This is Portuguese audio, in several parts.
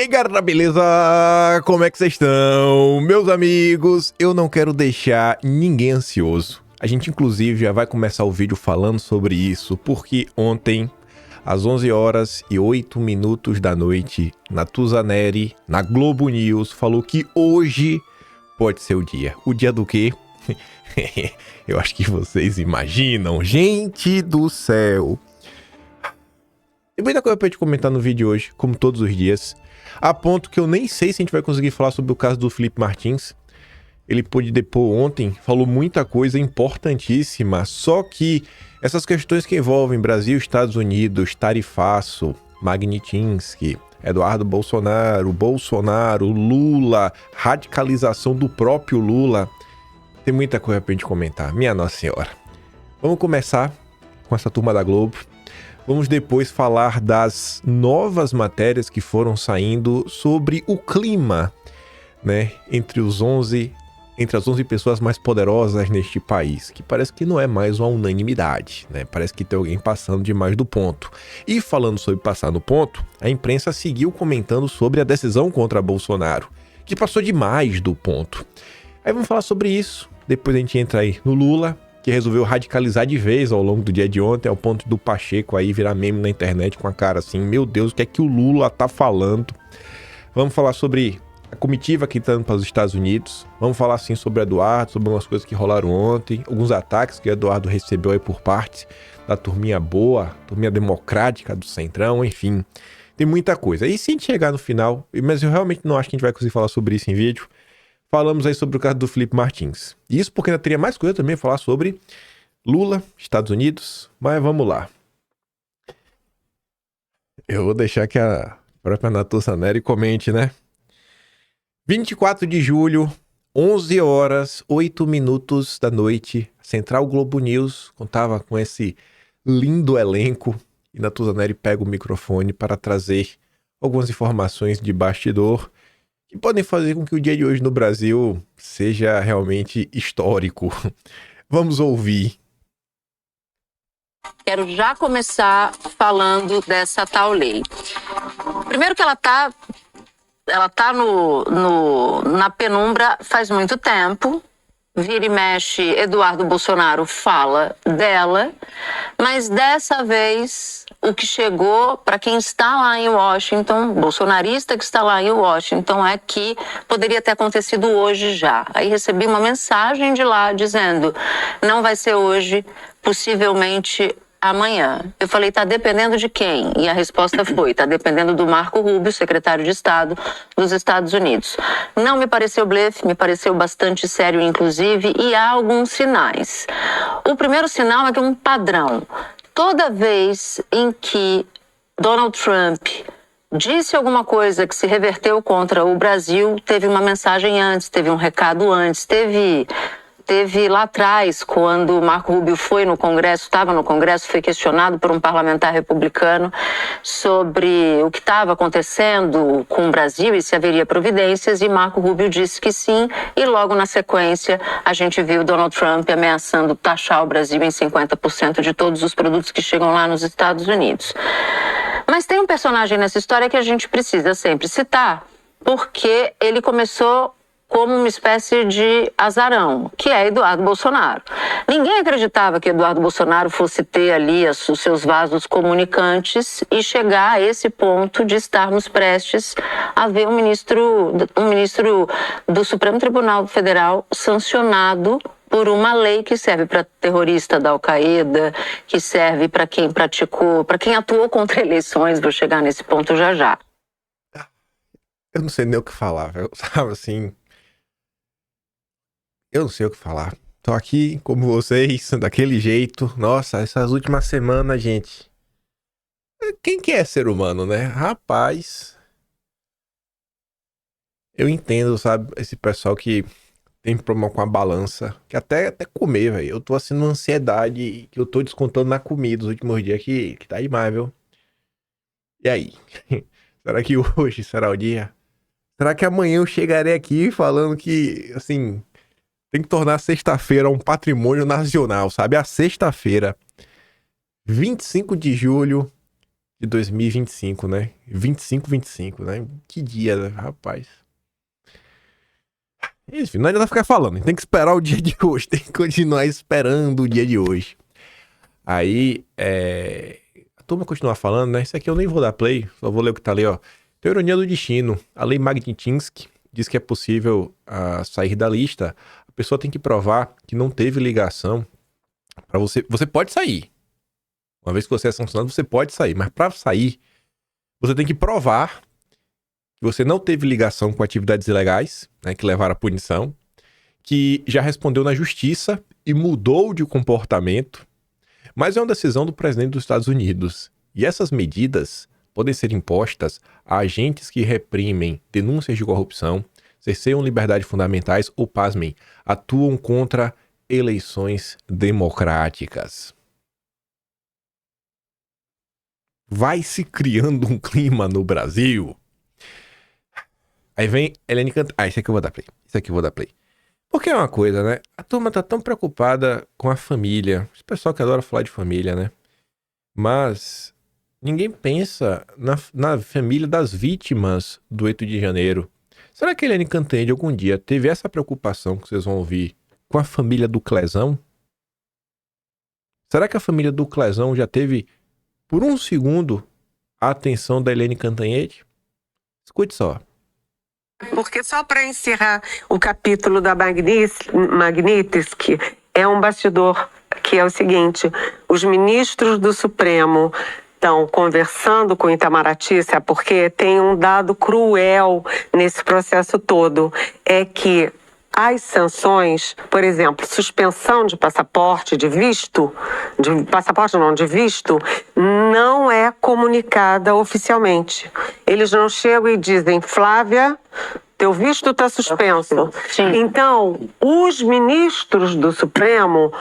aí, galera, beleza? Como é que vocês estão? Meus amigos, eu não quero deixar ninguém ansioso. A gente, inclusive, já vai começar o vídeo falando sobre isso, porque ontem, às 11h08 da noite, Natuzaneri, na Globo News, falou que hoje pode ser o dia. O dia do quê? Eu acho que vocês imaginam. Gente do céu! Tem muita coisa pra gente comentar no vídeo hoje, como todos os dias. A ponto que eu nem sei se a gente vai conseguir falar sobre o caso do Felipe Martins. Ele pôde depor ontem, falou muita coisa importantíssima. Só que essas questões que envolvem Brasil, Estados Unidos, tarifaço, Magnitsky, Eduardo Bolsonaro, Lula, radicalização do próprio Lula. Tem muita coisa pra gente comentar, minha Nossa Senhora. Vamos começar com essa turma da Globo. Vamos depois falar das novas matérias que foram saindo sobre o clima, né, entre as 11 pessoas mais poderosas neste país, que parece que não é mais uma unanimidade, né? Parece que tem alguém passando demais do ponto. E falando sobre passar no ponto, a imprensa seguiu comentando sobre a decisão contra Bolsonaro, que passou demais do ponto. Aí vamos falar sobre isso, depois a gente entra aí no Lula, que resolveu radicalizar de vez ao longo do dia de ontem, ao ponto do Pacheco aí virar meme na internet com a cara assim, meu Deus, o que é que o Lula tá falando? Vamos falar sobre a comitiva que tá indo para os Estados Unidos, vamos falar assim sobre Eduardo, sobre umas coisas que rolaram ontem, alguns ataques que o Eduardo recebeu aí por parte da turminha boa, turminha democrática do Centrão, enfim, tem muita coisa. E se a gente chegar no final, mas eu realmente não acho que a gente vai conseguir falar sobre isso em vídeo, falamos aí sobre o caso do Felipe Martins. Isso porque ainda teria mais coisa também a falar sobre Lula, Estados Unidos, mas vamos lá. Eu vou deixar que a própria Natuzaneri comente, né? 24 de julho, 11h08 da noite, Central Globo News contava com esse lindo elenco e Natuzaneri pega o microfone para trazer algumas informações de bastidor que podem fazer com que o dia de hoje no Brasil seja realmente histórico. Vamos ouvir. Quero já começar falando dessa tal lei. Primeiro que ela tá na penumbra faz muito tempo. Vira e mexe, Eduardo Bolsonaro fala dela, mas dessa vez o que chegou para quem está lá em Washington, bolsonarista que está lá em Washington, é que poderia ter acontecido hoje já. Aí recebi uma mensagem de lá dizendo, não vai ser hoje, possivelmente amanhã. Eu falei, tá dependendo de quem? E a resposta foi, tá dependendo do Marco Rubio, secretário de Estado dos Estados Unidos. Não me pareceu blefe, me pareceu bastante sério, inclusive, e há alguns sinais. O primeiro sinal é que é um padrão. Toda vez em que Donald Trump disse alguma coisa que se reverteu contra o Brasil, teve uma mensagem antes, teve um recado antes, teve lá atrás, quando o Marco Rubio foi no Congresso, estava no Congresso, foi questionado por um parlamentar republicano sobre o que estava acontecendo com o Brasil e se haveria providências, e Marco Rubio disse que sim, e logo na sequência a gente viu Donald Trump ameaçando taxar o Brasil em 50% de todos os produtos que chegam lá nos Estados Unidos. Mas tem um personagem nessa história que a gente precisa sempre citar, porque ele começou como uma espécie de azarão, que é Eduardo Bolsonaro. Ninguém acreditava que Eduardo Bolsonaro fosse ter ali os seus vasos comunicantes e chegar a esse ponto de estarmos prestes a ver um ministro do Supremo Tribunal Federal sancionado por uma lei que serve para terrorista da Al-Qaeda, que serve para quem praticou, para quem atuou contra eleições. Vou chegar nesse ponto já já. Eu não sei nem o que falar, velho. Sabe assim... Eu não sei o que falar. Tô aqui, como vocês, daquele jeito. Nossa, essas últimas semanas, gente. Quem que é ser humano, né? Rapaz. Eu entendo, sabe? Esse pessoal que tem problema com a balança. Que até comer, velho. Eu tô assim numa ansiedade que eu tô descontando na comida os últimos dias que tá demais, viu? E aí? Será que hoje será o dia? Será que amanhã eu chegarei aqui falando que, assim... Tem que tornar a sexta-feira um patrimônio nacional, sabe? A sexta-feira, 25 de julho de 2025, né? 25, né? Que dia, né? Rapaz. Enfim, não adianta ficar falando. Tem que esperar o dia de hoje. Tem que continuar esperando o dia de hoje. Aí, a turma continua falando, né? Isso aqui eu nem vou dar play. Só vou ler o que tá ali, ó. Teoria do destino. A lei Magnitsky diz que é possível sair da lista. A pessoa tem que provar que não teve ligação. Para você pode sair. Uma vez que você é sancionado, você pode sair. Mas para sair, você tem que provar que você não teve ligação com atividades ilegais, né, que levaram à punição, que já respondeu na justiça e mudou de comportamento, mas é uma decisão do presidente dos Estados Unidos. E essas medidas podem ser impostas a agentes que reprimem denúncias de corrupção, cerceiam liberdades fundamentais ou, pasmem, atuam contra eleições democráticas. Vai se criando um clima no Brasil. Aí vem Helene Cantante. Isso aqui eu vou dar play. Porque é uma coisa, né? A turma tá tão preocupada com a família. Esse pessoal que adora falar de família, né? Mas ninguém pensa na família das vítimas do 8 de janeiro. Será que a Helene Cantante algum dia teve essa preocupação que vocês vão ouvir com a família do Clezão? Será que a família do Clezão já teve, por um segundo, a atenção da Helene Cantanhede? Escute só. Porque só para encerrar o capítulo da Magnitsky, é um bastidor que é o seguinte: os ministros do Supremo estão conversando com Itamaraty, sabe por quê? Tem um dado cruel nesse processo todo, é que as sanções, por exemplo, suspensão de passaporte, de visto, de visto, não é comunicada oficialmente. Eles não chegam e dizem: Flávia, teu visto está suspenso. Sim. Então, os ministros do Supremo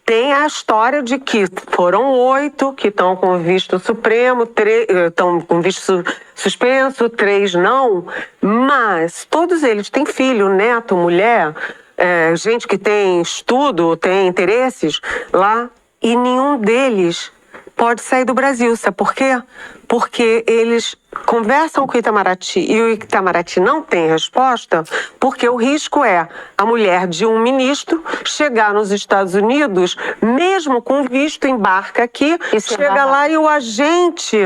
têm a história de que foram 8 que estão com visto supremo, 3 estão com visto suspenso, 3 não, mas todos eles têm filho, neto, mulher, gente que tem estudo, tem interesses lá, e nenhum deles pode sair do Brasil. Sabe por quê? Porque eles conversam com o Itamaraty e o Itamaraty não tem resposta, porque o risco é a mulher de um ministro chegar nos Estados Unidos, mesmo com visto, embarca aqui, chega lá e o agente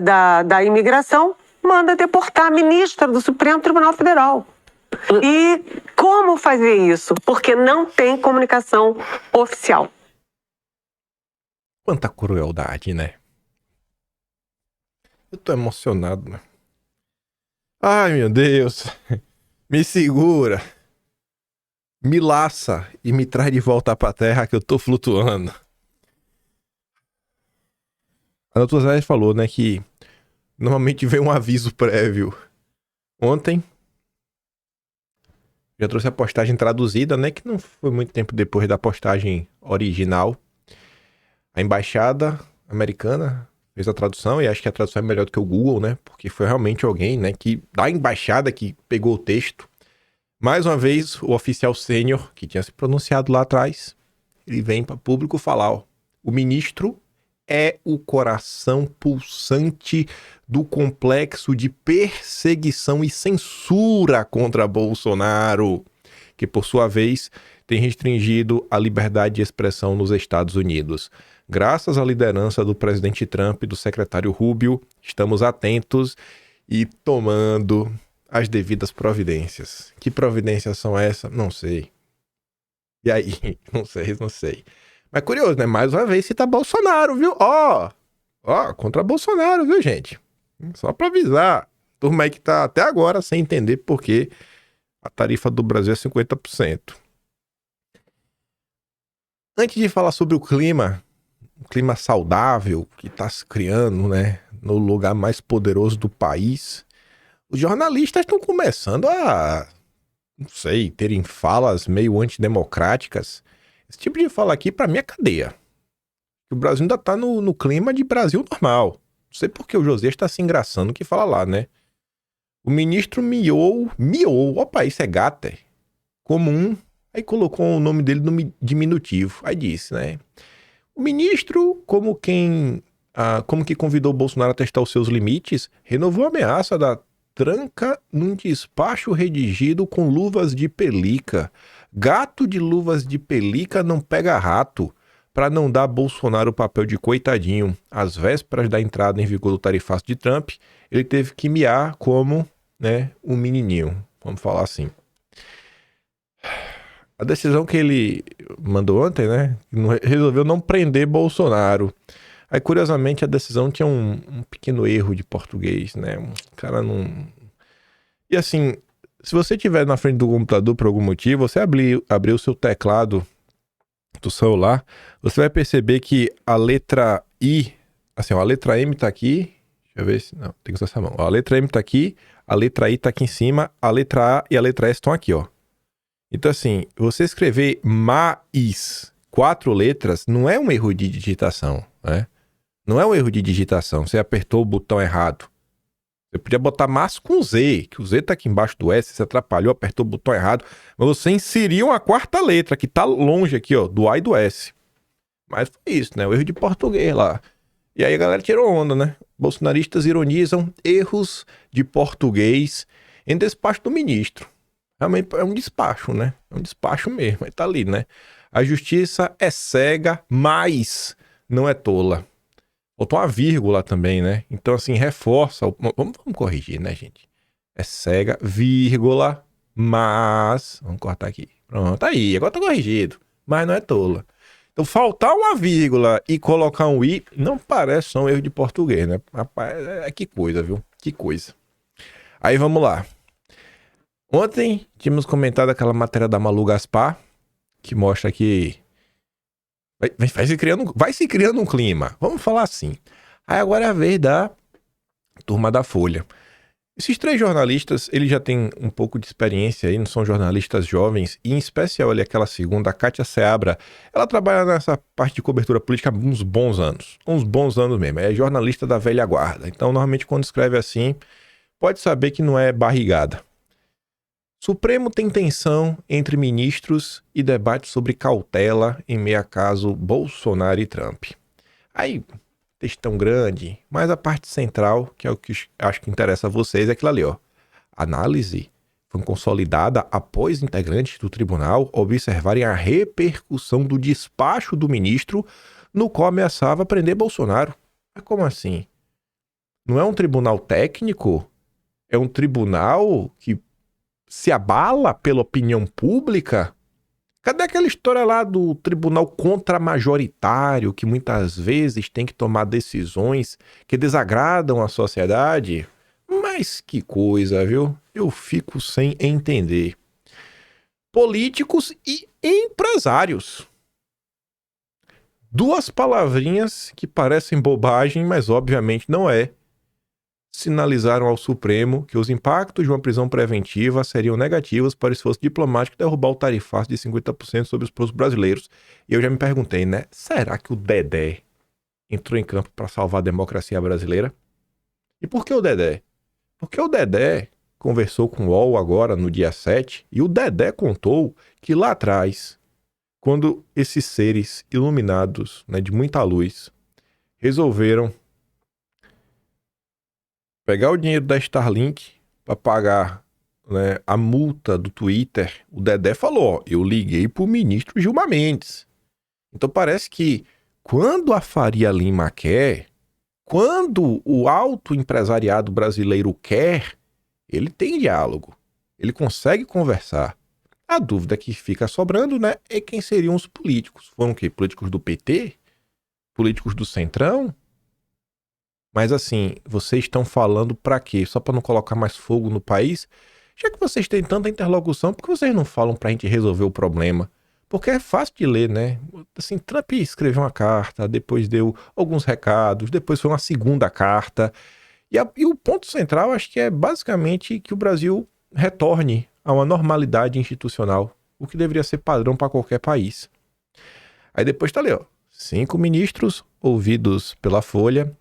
da imigração manda deportar a ministra do Supremo Tribunal Federal. E como fazer isso? Porque não tem comunicação oficial. Quanta crueldade, né? Eu tô emocionado, né? Ai, meu Deus. Me segura. Me laça e me traz de volta pra terra que eu tô flutuando. A doutora Zé falou, né, que normalmente vem um aviso prévio. Ontem já trouxe a postagem traduzida, né, que não foi muito tempo depois da postagem original. A embaixada americana fez a tradução, e acho que a tradução é melhor do que o Google, né? Porque foi realmente alguém, né, que da embaixada que pegou o texto. Mais uma vez, o oficial sênior, que tinha se pronunciado lá atrás, ele vem para público falar, ó, o ministro é o coração pulsante do complexo de perseguição e censura contra Bolsonaro, que por sua vez tem restringido a liberdade de expressão nos Estados Unidos. Graças à liderança do presidente Trump e do secretário Rubio, estamos atentos e tomando as devidas providências. Que providências são essas? Não sei. E aí? Não sei. Mas curioso, né? Mais uma vez cita Bolsonaro, viu? Ó, contra Bolsonaro, viu, gente? Só pra avisar. Turma aí que tá até agora sem entender por que a tarifa do Brasil é 50%. Antes de falar sobre o clima, um clima saudável que está se criando, né, no lugar mais poderoso do país, os jornalistas estão começando a, não sei, terem falas meio antidemocráticas. Esse tipo de fala aqui, para mim, é cadeia. O Brasil ainda tá no clima de Brasil normal. Não sei porque o Josias está se engraçando que fala lá, né? O ministro miou, opa, isso é gata, comum. Aí colocou o nome dele no diminutivo. Aí disse, né? O ministro, como quem como que convidou o Bolsonaro a testar os seus limites, renovou a ameaça da tranca num despacho redigido com luvas de pelica. Gato de luvas de pelica não pega rato. Para não dar a Bolsonaro o papel de coitadinho, às vésperas da entrada em vigor do tarifaço de Trump, ele teve que miar como, né, um menininho, vamos falar assim. A decisão que ele mandou ontem, né, resolveu não prender Bolsonaro. Aí, curiosamente, a decisão tinha um pequeno erro de português, né, o cara não... E assim, se você estiver na frente do computador por algum motivo, você abrir o seu teclado do celular, você vai perceber que a letra I, assim, ó, a letra M tá aqui, deixa eu ver se, não, tem que usar essa mão, ó, a letra M tá aqui, a letra I tá aqui em cima, a letra A e a letra S estão aqui, ó. Então, assim, você escrever mais 4 letras não é um erro de digitação, né? Não é um erro de digitação, você apertou o botão errado. Você podia botar mais com Z, que o Z tá aqui embaixo do S, você atrapalhou, apertou o botão errado, mas você inseriu uma 4ª letra, que tá longe aqui, ó, do A e do S. Mas foi isso, né? O erro de português lá. E aí a galera tirou onda, né? Bolsonaristas ironizam erros de português em despacho do ministro. Realmente é um despacho, né? É um despacho mesmo, mas tá ali, né? A justiça é cega, mas não é tola. Botou uma vírgula também, né? Então, assim, reforça. Vamos corrigir, né, gente? É cega, vírgula, mas... Vamos cortar aqui. Pronto, tá aí. Agora tá corrigido. Mas não é tola. Então, faltar uma vírgula e colocar um i não parece só um erro de português, né? Rapaz, que coisa, viu? Que coisa. Aí, vamos lá. Ontem, tínhamos comentado aquela matéria da Malu Gaspar, que mostra que... Vai se criando um clima. Vamos falar assim. Aí agora é a vez da turma da Folha. Esses 3 jornalistas, eles já têm um pouco de experiência aí, não são jornalistas jovens, e em especial ali aquela segunda, a Kátia Seabra, ela trabalha nessa parte de cobertura política há uns bons anos mesmo, é jornalista da velha guarda. Então, normalmente quando escreve assim, pode saber que não é barrigada. Supremo tem tensão entre ministros e debate sobre cautela em meio a caso Bolsonaro e Trump. Aí, textão grande, mas a parte central, que é o que acho que interessa a vocês, é aquilo ali, ó. Análise foi consolidada após integrantes do tribunal observarem a repercussão do despacho do ministro no qual ameaçava prender Bolsonaro. Mas como assim? Não é um tribunal técnico? É um tribunal que se abala pela opinião pública? Cadê aquela história lá do tribunal contramajoritário, que muitas vezes tem que tomar decisões que desagradam a sociedade? Mas que coisa, viu? Eu fico sem entender. Políticos e empresários. 2 palavrinhas que parecem bobagem, mas obviamente não é. Sinalizaram ao Supremo que os impactos de uma prisão preventiva seriam negativos para o esforço diplomático de derrubar o tarifaço de 50% sobre os produtos brasileiros. E eu já me perguntei, né? Será que o Dedé entrou em campo para salvar a democracia brasileira? E por que o Dedé? Porque o Dedé conversou com o UOL agora no dia 7 e o Dedé contou que lá atrás, quando esses seres iluminados, né, de muita luz, resolveram pegar o dinheiro da Starlink para pagar, né, a multa do Twitter, o Dedé falou, ó, eu liguei pro ministro Gilmar Mendes. Então parece que quando a Faria Lima quer, quando o alto empresariado brasileiro quer, ele tem diálogo, ele consegue conversar. A dúvida que fica sobrando, né, é quem seriam os políticos. Foram o quê? Políticos do PT? Políticos do Centrão? Mas assim, vocês estão falando pra quê? Só pra não colocar mais fogo no país? Já que vocês têm tanta interlocução, por que vocês não falam pra gente resolver o problema? Porque é fácil de ler, né? Assim, Trump escreveu uma carta, depois deu alguns recados, depois foi uma segunda carta. E o ponto central, acho que é basicamente que o Brasil retorne a uma normalidade institucional, o que deveria ser padrão para qualquer país. Aí depois tá ali, ó. 5 ministros ouvidos pela Folha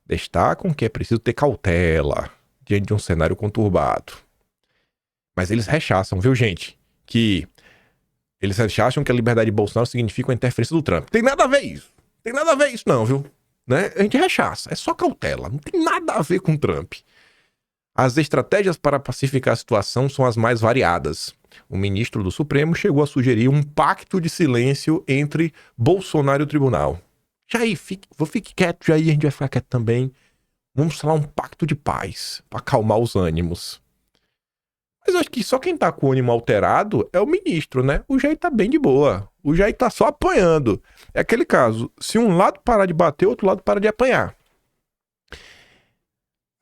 destacam que é preciso ter cautela diante de um cenário conturbado. Mas eles rechaçam, viu, gente? Que eles acham que a liberdade de Bolsonaro significa uma interferência do Trump. Tem nada a ver isso. Tem nada a ver isso não, viu? né? A gente rechaça, é só cautela, não tem nada a ver com Trump. As estratégias para pacificar a situação são as mais variadas. O ministro do Supremo chegou a sugerir um pacto de silêncio entre Bolsonaro e o tribunal. Jair, fique quieto, Jair, a gente vai ficar quieto também. Vamos falar um pacto de paz, para acalmar os ânimos. Mas eu acho que só quem tá com o ânimo alterado é o ministro, né? O Jair tá bem de boa. O Jair tá só apanhando. É aquele caso, se um lado parar de bater, o outro lado para de apanhar.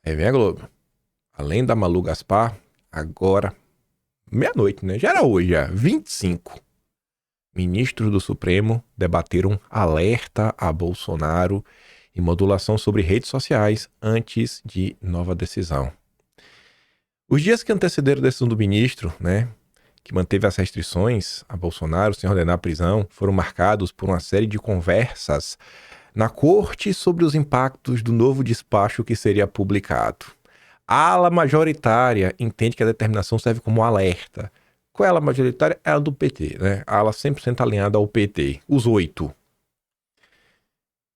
Aí vem a Globo. Além da Malu Gaspar, agora, meia-noite, né? Já era hoje, já, 25. Ministros do Supremo debateram alerta a Bolsonaro e modulação sobre redes sociais antes de nova decisão. Os dias que antecederam a decisão do ministro, né, que manteve as restrições a Bolsonaro sem ordenar a prisão, foram marcados por uma série de conversas na corte sobre os impactos do novo despacho que seria publicado. A ala majoritária entende que a determinação serve como alerta. Qual é a ala majoritária? É a do PT, né? A ala 100% alinhada ao PT, os 8.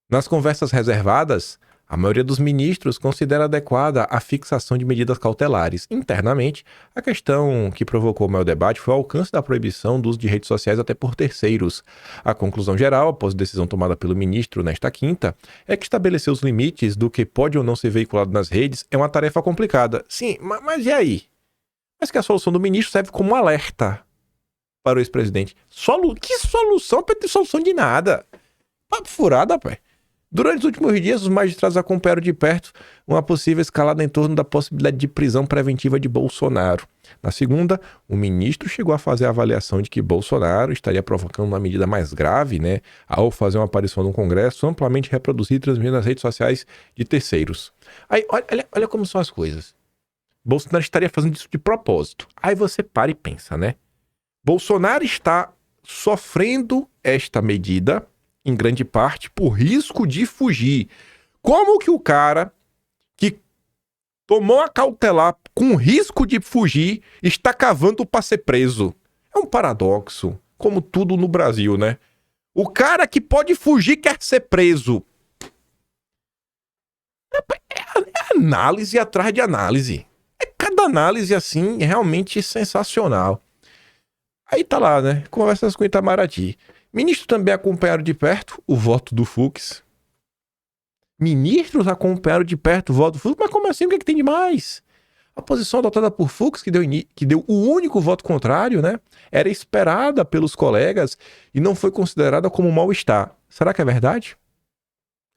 Nas conversas reservadas, a maioria dos ministros considera adequada a fixação de medidas cautelares. Internamente, a questão que provocou o maior debate foi o alcance da proibição do uso de redes sociais até por terceiros. A conclusão geral, após a decisão tomada pelo ministro nesta quinta, é que estabelecer os limites do que pode ou não ser veiculado nas redes é uma tarefa complicada. Sim, mas e aí? Mas que a solução do ministro serve como alerta para o ex-presidente. Que solução? Não tem solução de nada. Papo furado, pai. Durante os últimos dias, os magistrados acompanharam de perto uma possível escalada em torno da possibilidade de prisão preventiva de Bolsonaro. Na segunda, o ministro chegou a fazer a avaliação de que Bolsonaro estaria provocando uma medida mais grave, né, ao fazer uma aparição no Congresso amplamente reproduzida e transmitida nas redes sociais de terceiros. Aí, olha como são as coisas. Bolsonaro estaria fazendo isso de propósito. Aí você para e pensa, né? Bolsonaro está sofrendo esta medida em grande parte, por risco de fugir. Como que o cara que tomou a cautelar com risco de fugir está cavando para ser preso? É um paradoxo, como tudo no Brasil, né? O cara que pode fugir quer ser preso. É análise atrás de análise. É cada análise, assim, realmente sensacional. Aí tá lá, né? Conversas com Itamaraty. Ministros também acompanharam de perto o voto do Fux. Ministros acompanharam de perto o voto do Fux. Mas como assim? O que é que tem de mais? A posição adotada por Fux, que deu o único voto contrário, né? Era esperada pelos colegas e não foi considerada como mal-estar. Será que é verdade?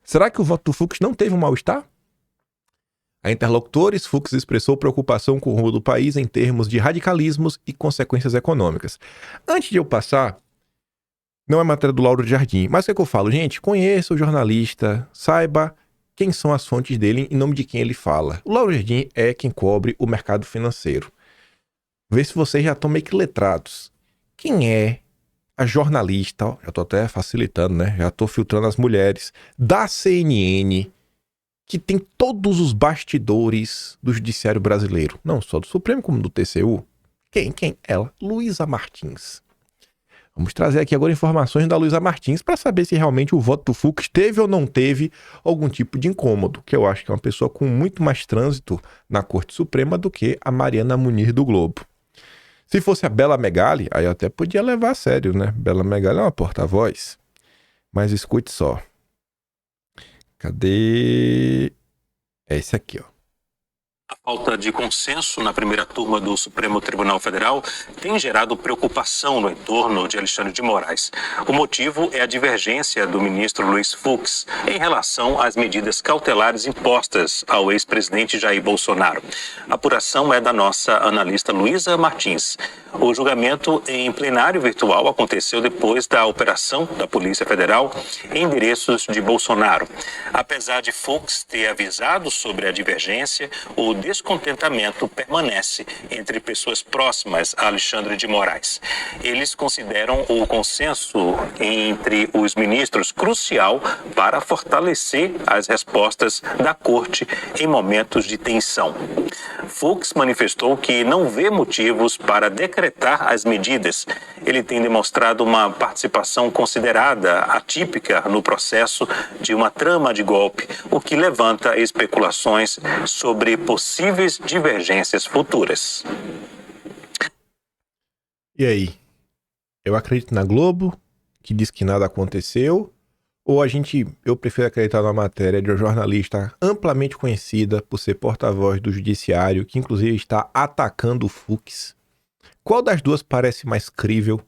Será que o voto do Fux não teve um mal-estar? A interlocutores, Fux expressou preocupação com o rumo do país em termos de radicalismos e consequências econômicas. Antes de eu passar, não é matéria do Lauro Jardim, mas o que eu falo? Gente, conheça o jornalista, saiba quem são as fontes dele e em nome de quem ele fala. O Lauro Jardim é quem cobre o mercado financeiro. Vê se vocês já estão meio que letrados. Quem é a jornalista, ó, já estou até facilitando, né? Já estou filtrando as mulheres, da CNN, que tem todos os bastidores do judiciário brasileiro. Não só do Supremo, como do TCU. Quem? Ela, Luísa Martins. Vamos trazer aqui agora informações da Luísa Martins para saber se realmente o voto do Fux teve ou não teve algum tipo de incômodo, que eu acho que é uma pessoa com muito mais trânsito na Corte Suprema do que a Mariana Munir do Globo. Se fosse a Bela Megali, aí eu até podia levar a sério, né? Bela Megali é uma porta-voz. Mas escute só. Cadê? É esse aqui, ó. A falta de consenso na primeira turma do Supremo Tribunal Federal tem gerado preocupação no entorno de Alexandre de Moraes. O motivo é a divergência do ministro Luiz Fux em relação às medidas cautelares impostas ao ex-presidente Jair Bolsonaro. A apuração é da nossa analista Luísa Martins. O julgamento em plenário virtual aconteceu depois da operação da Polícia Federal em endereços de Bolsonaro. Apesar de Fux ter avisado sobre a divergência, o descontentamento permanece entre pessoas próximas a Alexandre de Moraes. Eles consideram o consenso entre os ministros crucial para fortalecer as respostas da Corte em momentos de tensão. Fux manifestou que não vê motivos para decretar as medidas. Ele tem demonstrado uma participação considerada atípica no processo de uma trama de golpe, o que levanta especulações sobre possíveis divergências futuras. E aí? Eu acredito na Globo, que diz que nada aconteceu, ou eu prefiro acreditar na matéria de uma jornalista amplamente conhecida por ser porta-voz do judiciário, que inclusive está atacando o Fux? Qual das duas parece mais crível?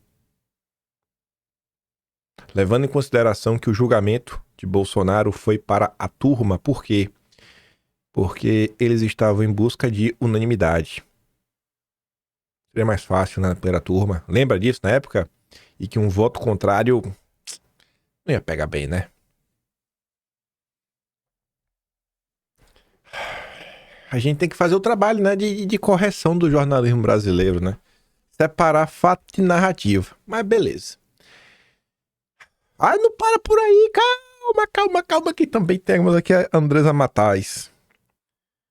Levando em consideração que o julgamento de Bolsonaro foi para a turma, por quê? Porque eles estavam em busca de unanimidade. Seria mais fácil na primeira turma. Lembra disso na época? E que um voto contrário não ia pegar bem, né? A gente tem que fazer o trabalho, né, de correção do jornalismo brasileiro, né? Separar fato de narrativa. Mas beleza. Ai, não para por aí, calma, que também temos aqui a Andresa Matais.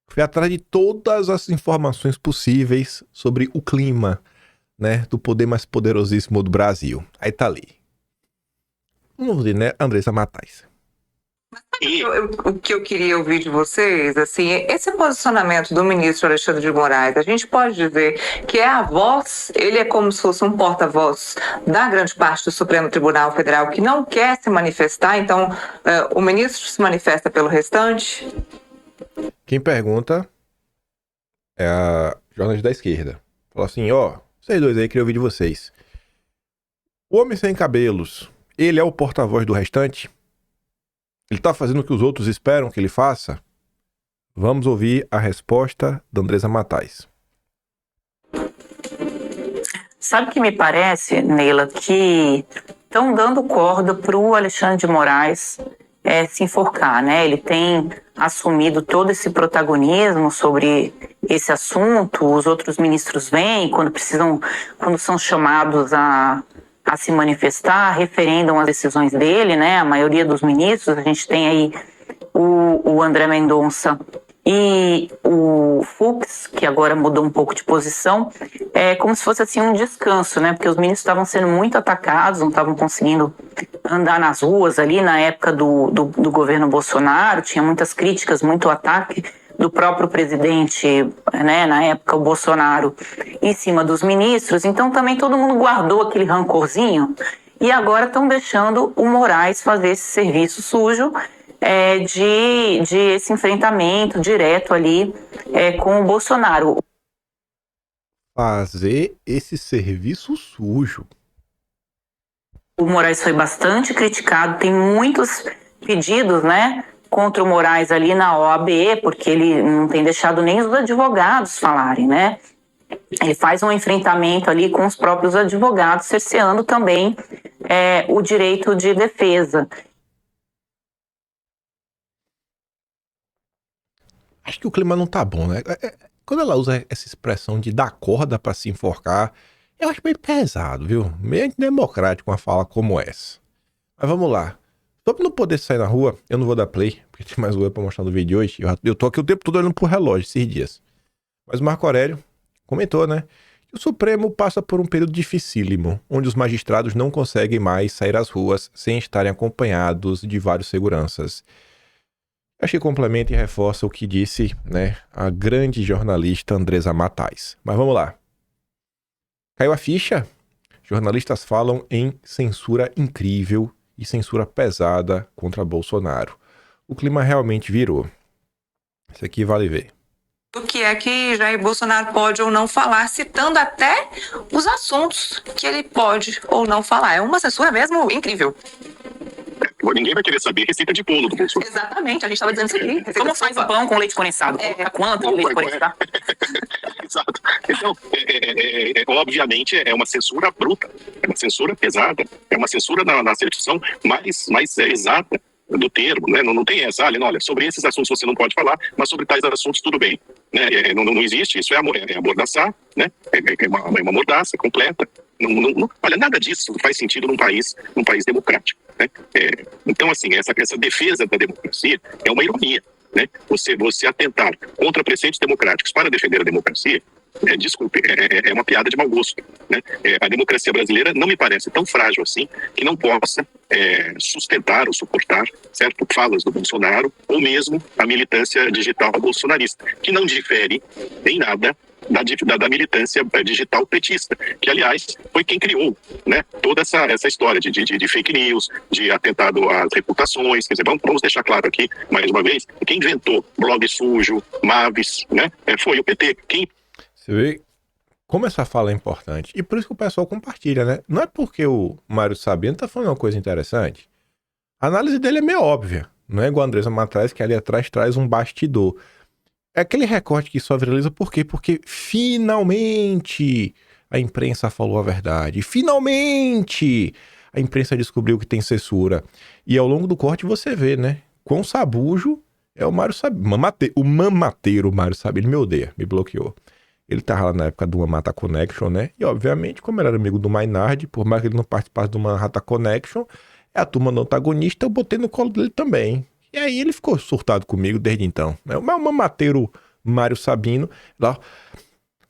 Fui atrás de todas as informações possíveis sobre o clima, né, do poder mais poderosíssimo do Brasil. Aí tá ali. Vamos ver, né, Andresa Matais. O que eu queria ouvir de vocês, assim, esse posicionamento do ministro Alexandre de Moraes, a gente pode dizer que é a voz, ele é como se fosse um porta-voz da grande parte do Supremo Tribunal Federal que não quer se manifestar, então o ministro se manifesta pelo restante? Quem pergunta é a jornalista da esquerda. Fala assim, vocês dois aí, queria ouvir de vocês. O homem sem cabelos, ele é o porta-voz do restante? Ele tá fazendo o que os outros esperam que ele faça? Vamos ouvir a resposta da Andresa Matais. Sabe o que me parece, Neila, que estão dando corda pro Alexandre de Moraes se enforcar, né? Ele tem assumido todo esse protagonismo sobre esse assunto, os outros ministros vêm, quando são chamados a se manifestar, referendam as decisões dele, né? A maioria dos ministros, a gente tem aí o André Mendonça e o Fux, que agora mudou um pouco de posição, é como se fosse assim um descanso, né? Porque os ministros estavam sendo muito atacados, não estavam conseguindo andar nas ruas ali na época do governo Bolsonaro, tinha muitas críticas, muito ataque do próprio presidente, né, na época o Bolsonaro, em cima dos ministros, então também todo mundo guardou aquele rancorzinho e agora estão deixando o Moraes fazer esse serviço sujo de esse enfrentamento direto ali com o Bolsonaro. Fazer esse serviço sujo. O Moraes foi bastante criticado, tem muitos pedidos, né, contra o Moraes ali na OAB, porque ele não tem deixado nem os advogados falarem, né? Ele faz um enfrentamento ali com os próprios advogados, cerceando também o direito de defesa. Acho que o clima não tá bom, né? Quando ela usa essa expressão de dar corda pra se enforcar, eu acho meio pesado, viu? Meio antidemocrático uma fala como essa. Mas vamos lá. Só pra não poder sair na rua, eu não vou dar play, porque tem mais web pra mostrar no vídeo de hoje. Eu tô aqui o tempo todo olhando pro relógio esses dias. Mas o Marco Aurélio comentou, né? Que o Supremo passa por um período dificílimo, onde os magistrados não conseguem mais sair às ruas sem estarem acompanhados de vários seguranças. Acho que complementa e reforça o que disse, né, a grande jornalista Andresa Matais. Mas vamos lá. Caiu a ficha? Jornalistas falam em censura incrível e censura pesada contra Bolsonaro. O clima realmente virou. Isso aqui vale ver. O que é que Jair Bolsonaro pode ou não falar, citando até os assuntos que ele pode ou não falar. É uma censura mesmo incrível. Ninguém vai querer saber receita de bolo do Bolsonaro. Exatamente, a gente estava dizendo isso aqui. Como faz o pão com leite condensado? Quanto leite condensado? Exato. Então, obviamente, é uma censura bruta, é uma censura pesada, é uma censura na acepção mais exata do termo, né? Não tem essa, olha, sobre esses assuntos você não pode falar, mas sobre tais assuntos tudo bem. Né? Não existe, isso é amordaçar, né? É uma mordaça completa. Olha, nada disso faz sentido num país democrático. Né? Então, assim, essa defesa da democracia é uma ironia. né? Você atentar contra preceitos democráticos para defender a democracia, desculpe, é uma piada de mau gosto, né? A democracia brasileira não me parece tão frágil assim que não possa sustentar ou suportar, certo, falas do Bolsonaro ou mesmo a militância digital bolsonarista, que não difere em nada da militância digital petista, que, aliás, foi quem criou, né, toda essa história de fake news, de atentado às reputações. Quer dizer, vamos deixar claro aqui, mais uma vez, quem inventou blog sujo, Mavis, né, foi o PT. Você vê como essa fala é importante. E por isso que o pessoal compartilha, né? Não é porque o Mário Sabino tá falando uma coisa interessante. A análise dele é meio óbvia. Não é igual a Andressa Matraes, que ali atrás traz um bastidor. É aquele recorte que só viraliza por quê? Porque finalmente a imprensa falou a verdade. Finalmente a imprensa descobriu que tem censura. E ao longo do corte você vê, né? Quão sabujo é o Mário Sabino. O mamateiro Mário Sabino. Ele me odeia, me bloqueou. Ele tava lá na época do Mamata Connection, né? E obviamente, como ele era amigo do Maynard, por mais que ele não participasse do Manhattan Connection, é a turma do antagonista, eu botei no colo dele também. E aí ele ficou surtado comigo desde então. O mamateiro Mário Sabino, lá,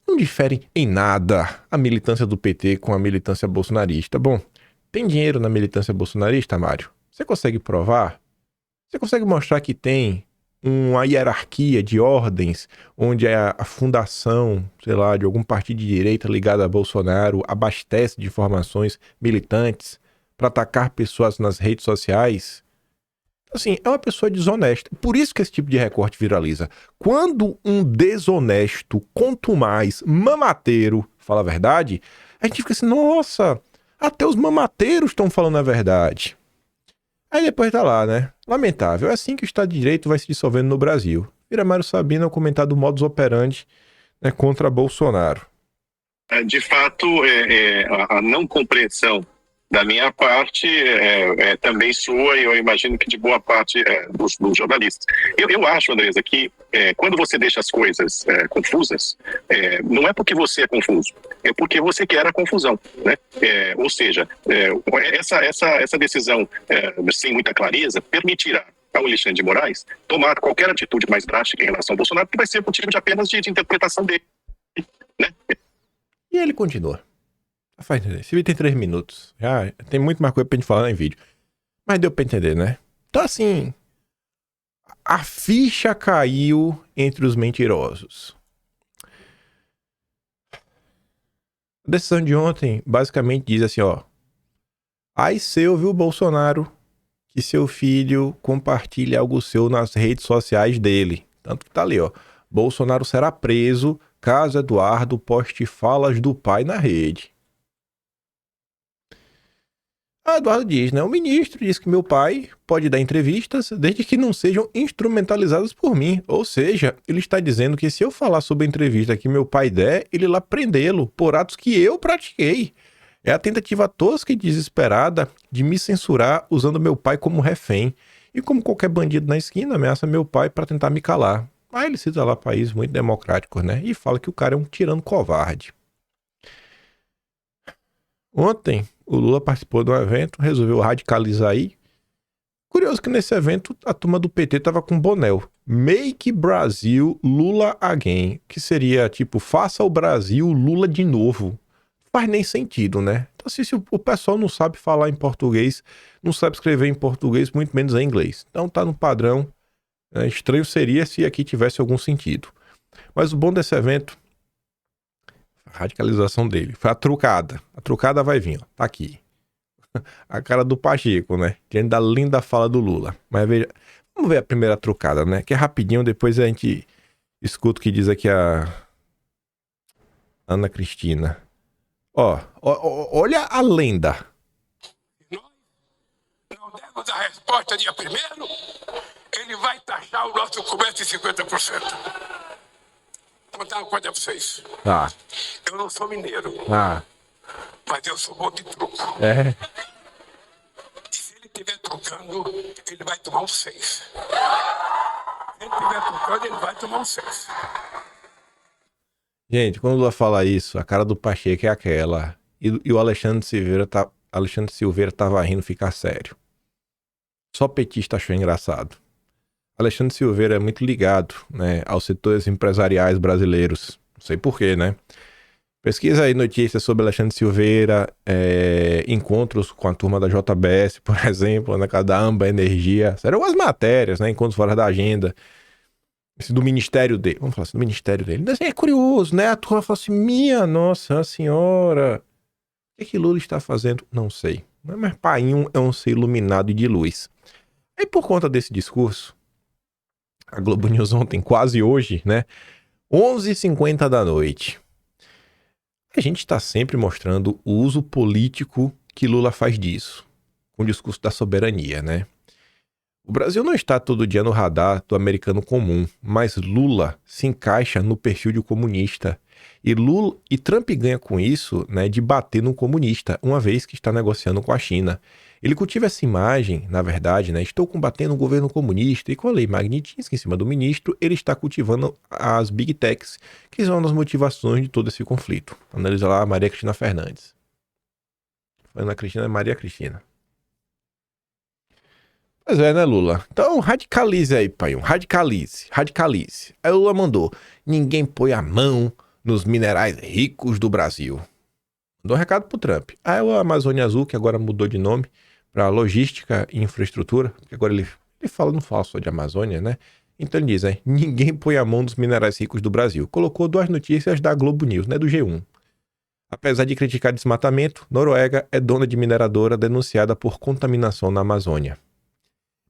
não difere em nada a militância do PT com a militância bolsonarista. Bom, tem dinheiro na militância bolsonarista, Mário? Você consegue provar? Você consegue mostrar que tem uma hierarquia de ordens onde a fundação, sei lá, de algum partido de direita ligado a Bolsonaro abastece de informações militantes para atacar pessoas nas redes sociais? Assim, é uma pessoa desonesta. Por isso que esse tipo de recorte viraliza. Quando um desonesto, contumaz, mamateiro fala a verdade, a gente fica assim, nossa, até os mamateiros estão falando a verdade. Aí depois tá lá, né? Lamentável. É assim que o Estado de Direito vai se dissolvendo no Brasil. Vira Mário Sabino ao comentar do modus operandi, né, contra Bolsonaro. De fato, a não compreensão da minha parte é também sua, e eu imagino que de boa parte dos jornalistas. Eu acho, Andresa, que quando você deixa as coisas confusas, não é porque você é confuso, é porque você quer a confusão, né? Ou seja, essa decisão sem muita clareza permitirá ao Alexandre de Moraes tomar qualquer atitude mais drástica em relação ao Bolsonaro, que vai ser motivo de apenas de interpretação dele, né? E ele continua. Esse vídeo tem 3 minutos. Já tem muito mais coisa pra gente falar em vídeo. Mas deu pra entender, né? Então, assim, a ficha caiu entre os mentirosos. A decisão de ontem basicamente diz assim, ó. Ai seu, viu, Bolsonaro, que seu filho compartilhe algo seu nas redes sociais dele. Tanto que tá ali, ó. Bolsonaro será preso caso Eduardo poste falas do pai na rede. A Eduardo diz, né? O ministro diz que meu pai pode dar entrevistas desde que não sejam instrumentalizadas por mim. Ou seja, ele está dizendo que se eu falar sobre a entrevista que meu pai der, ele lá prendê-lo por atos que eu pratiquei. É a tentativa tosca e desesperada de me censurar usando meu pai como refém. E como qualquer bandido na esquina, ameaça meu pai para tentar me calar. Aí ele cita lá países muito democráticos, né? E fala que o cara é um tirano covarde. Ontem, o Lula participou de um evento, resolveu radicalizar aí. Curioso que nesse evento a turma do PT tava com bonel. Make Brasil Lula Again. Que seria tipo, faça o Brasil Lula de novo. Não faz nem sentido, né? Então assim, se o pessoal não sabe falar em português, não sabe escrever em português, muito menos em inglês. Então tá no padrão. Estranho seria se aqui tivesse algum sentido. Mas o bom desse evento, a radicalização dele, foi a trucada. A trucada vai vir, ó. Tá aqui. A cara do Pacheco, né? Diante da linda fala do Lula. Mas veja, vamos ver a primeira trucada, né? Que é rapidinho, depois a gente escuta o que diz aqui a Ana Cristina. Ó, olha a lenda. Não demos a resposta dia primeiro, ele vai taxar o nosso comércio em 50%. Vou contar uma coisa pra vocês. Eu não sou mineiro. Mas eu sou bom de truco. E se ele estiver trucando, ele vai tomar um 6. Se ele estiver trucando, ele vai tomar um 6. Gente, quando o Lula fala isso, a cara do Pacheco é aquela. E o Alexandre Silveira tava rindo ficar sério. Só petista achou engraçado. Alexandre Silveira é muito ligado, né, aos setores empresariais brasileiros. Não sei porquê, né? Pesquisa aí notícias sobre Alexandre Silveira, encontros com a turma da JBS, por exemplo, na casa da Amba Energia. Serão as matérias, né? Encontros fora da agenda. Esse do ministério dele. Vamos falar assim, do ministério dele. Assim, é curioso, né? A turma fala assim, minha nossa senhora, o que Lula está fazendo? Não sei. Mas painho é um ser iluminado de luz. Aí por conta desse discurso, a Globo News ontem, quase hoje, né? 11h50 da noite. A gente está sempre mostrando o uso político que Lula faz disso, com o discurso da soberania, né? O Brasil não está todo dia no radar do americano comum, mas Lula se encaixa no perfil de comunista. E Trump ganha com isso, né, de bater no comunista, uma vez que está negociando com a China. Ele cultiva essa imagem, na verdade, né? Estou combatendo o governo comunista, e com a lei Magnitsky em cima do ministro, ele está cultivando as Big Techs, que são as motivações de todo esse conflito. Analisa lá a Maria Cristina Fernandes. Ana Cristina é Maria Cristina. Pois é, né, Lula? Então radicalize aí, pai. Radicalize. Aí o Lula mandou: ninguém põe a mão nos minerais ricos do Brasil. Mandou um recado pro Trump. Aí o Amazônia Azul, que agora mudou de nome para Logística e Infraestrutura, porque agora ele não fala só de Amazônia, né? Então ele diz, ninguém põe a mão nos minerais ricos do Brasil. Colocou 2 notícias da Globo News, né, do G1. Apesar de criticar desmatamento, Noruega é dona de mineradora denunciada por contaminação na Amazônia.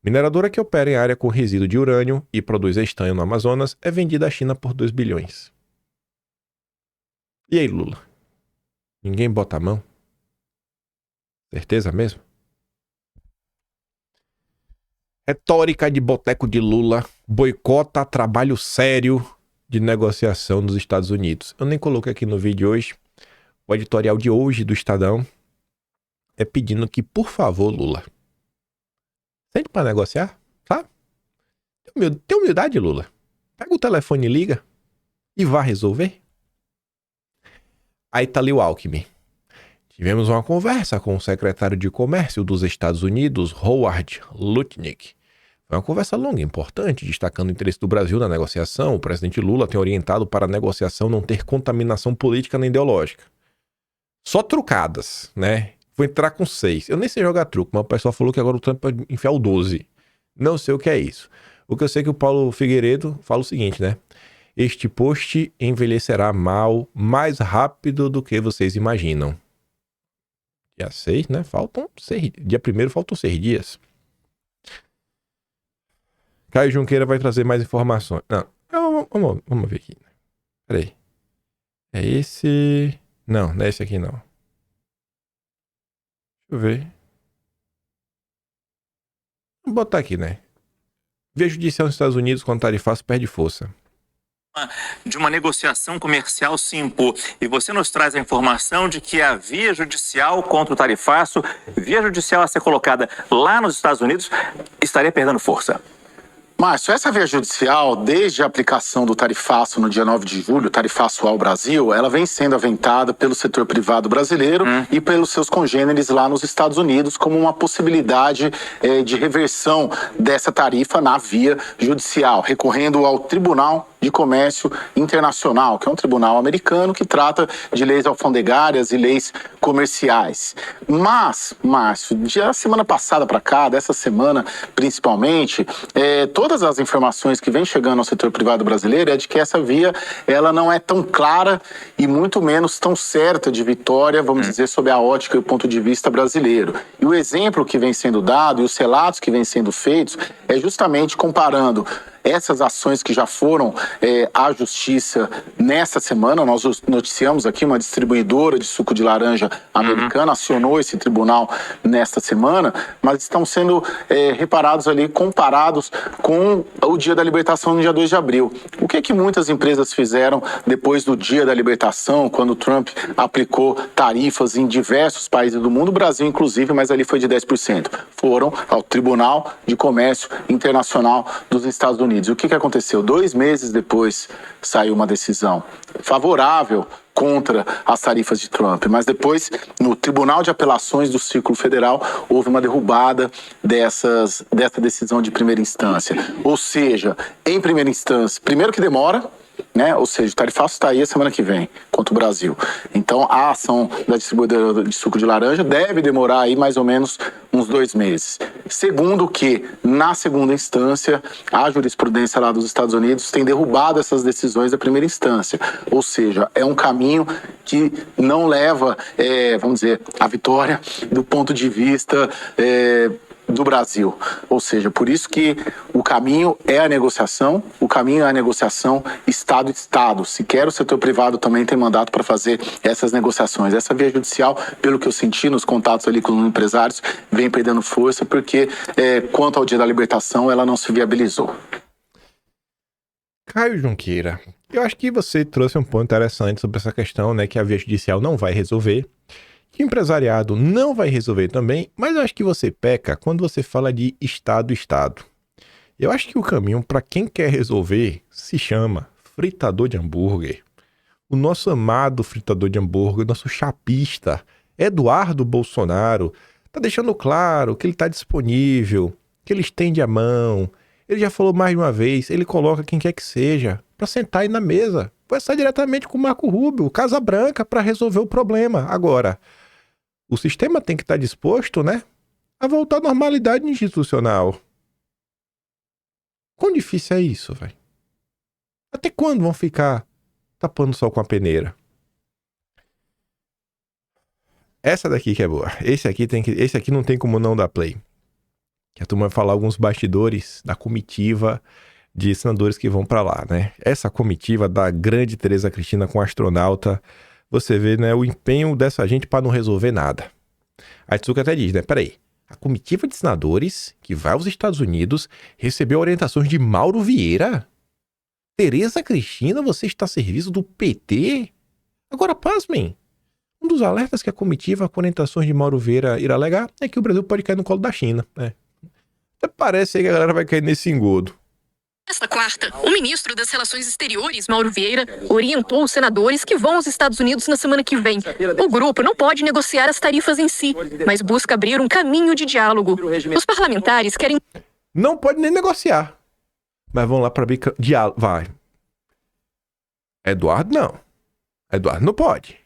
Mineradora que opera em área com resíduo de urânio e produz estanho no Amazonas é vendida à China por 2 bilhões. E aí, Lula? Ninguém bota a mão? Certeza mesmo? Retórica de boteco de Lula boicota trabalho sério de negociação dos Estados Unidos. Eu nem coloquei aqui no vídeo hoje. O editorial de hoje do Estadão é pedindo que, por favor, Lula, sente para negociar, sabe? Tem humildade, Lula. Pega o telefone e liga e vá resolver. Aí tá ali o Alckmin. Tivemos uma conversa com o secretário de Comércio dos Estados Unidos, Howard Lutnick. Foi uma conversa longa e importante, destacando o interesse do Brasil na negociação. O presidente Lula tem orientado para a negociação não ter contaminação política nem ideológica. Só trucadas, né? Vou entrar com 6. Eu nem sei jogar truco, mas o pessoal falou que agora o Trump pode enfiar o 12. Não sei o que é isso. O que eu sei é que o Paulo Figueiredo fala o seguinte, né? Este post envelhecerá mal, mais rápido do que vocês imaginam. Dia 6, né? Dia 1º faltam 6 dias. Caio Junqueira vai trazer mais informações. Não, vamos ver aqui. Peraí. É esse... Não é esse aqui não. Deixa eu ver. Vou botar aqui, né? Via judicial nos Estados Unidos com tarifaço perde força. De uma negociação comercial se impor. E você nos traz a informação de que a via judicial contra o tarifaço, via judicial a ser colocada lá nos Estados Unidos, estaria perdendo força. Márcio, essa via judicial, desde a aplicação do tarifaço no dia 9 de julho, tarifaço ao Brasil, ela vem sendo aventada pelo setor privado brasileiro e pelos seus congêneres lá nos Estados Unidos como uma possibilidade de reversão dessa tarifa na via judicial, recorrendo ao Tribunal de Comércio Internacional, que é um tribunal americano que trata de leis alfandegárias e leis comerciais. Mas, Márcio, da semana passada para cá, dessa semana principalmente, todas as informações que vêm chegando ao setor privado brasileiro é de que essa via ela não é tão clara e muito menos tão certa de vitória, vamos dizer, sob a ótica e o ponto de vista brasileiro. E o exemplo que vem sendo dado e os relatos que vêm sendo feitos é justamente comparando essas ações que já foram à justiça nessa semana. Nós noticiamos aqui, uma distribuidora de suco de laranja americana acionou esse tribunal nesta semana, mas estão sendo reparados ali, comparados com o dia da libertação no dia 2 de abril. O que é que muitas empresas fizeram depois do dia da libertação, quando Trump aplicou tarifas em diversos países do mundo, o Brasil inclusive, mas ali foi de 10%. Foram ao Tribunal de Comércio Internacional dos Estados Unidos. O que aconteceu? 2 meses depois saiu uma decisão favorável contra as tarifas de Trump. Mas depois, no Tribunal de Apelações do Círculo Federal, houve uma derrubada dessa decisão de primeira instância. Ou seja, em primeira instância, primeiro que demora, né? Ou seja, o tarifaço está aí a semana que vem contra o Brasil. Então, a ação da distribuidora de suco de laranja deve demorar aí mais ou menos uns 2 meses. Segundo que, na segunda instância, a jurisprudência lá dos Estados Unidos tem derrubado essas decisões da primeira instância. Ou seja, é um caminho que não leva, vamos dizer, a vitória do ponto de vista do Brasil. Ou seja, por isso que o caminho é a negociação, Estado-Estado. Se quer, o setor privado também tem mandato para fazer essas negociações. Essa via judicial, pelo que eu senti nos contatos ali com os empresários, vem perdendo força porque, quanto ao dia da libertação, ela não se viabilizou. Caio Junqueira, eu acho que você trouxe um ponto interessante sobre essa questão, né, que a via judicial não vai resolver, que o empresariado não vai resolver também, mas eu acho que você peca quando você fala de Estado-Estado. Eu acho que o caminho para quem quer resolver se chama fritador de hambúrguer. O nosso amado fritador de hambúrguer, nosso chapista, Eduardo Bolsonaro, tá deixando claro que ele tá disponível, que ele estende a mão. Ele já falou mais de uma vez, ele coloca quem quer que seja para sentar aí na mesa. Vai sair diretamente com o Marco Rubio, Casa Branca, para resolver o problema. Agora, o sistema tem que estar disposto, né, a voltar à normalidade institucional. Quão difícil é isso, velho? Até quando vão ficar tapando o sol com a peneira? Essa daqui que é boa. Esse aqui não tem como não dar play. Que a turma vai falar alguns bastidores da comitiva de senadores que vão pra lá, né? Essa comitiva da grande Tereza Cristina com astronauta, você vê, né, o empenho dessa gente pra não resolver nada. A Tsuka até diz, né, peraí, a comitiva de senadores que vai aos Estados Unidos recebeu orientações de Mauro Vieira? Tereza Cristina, você está a serviço do PT? Agora, pasmem, um dos alertas que a comitiva com orientações de Mauro Vieira irá alegar é que o Brasil pode cair no colo da China, né? Até parece aí que a galera vai cair nesse engodo. Nesta quarta, o ministro das Relações Exteriores, Mauro Vieira, orientou os senadores que vão aos Estados Unidos na semana que vem. O grupo não pode negociar as tarifas em si, mas busca abrir um caminho de diálogo. Os parlamentares querem... Não pode nem negociar, mas vão lá para abrir diálogo. Vai. Eduardo não. Eduardo não pode.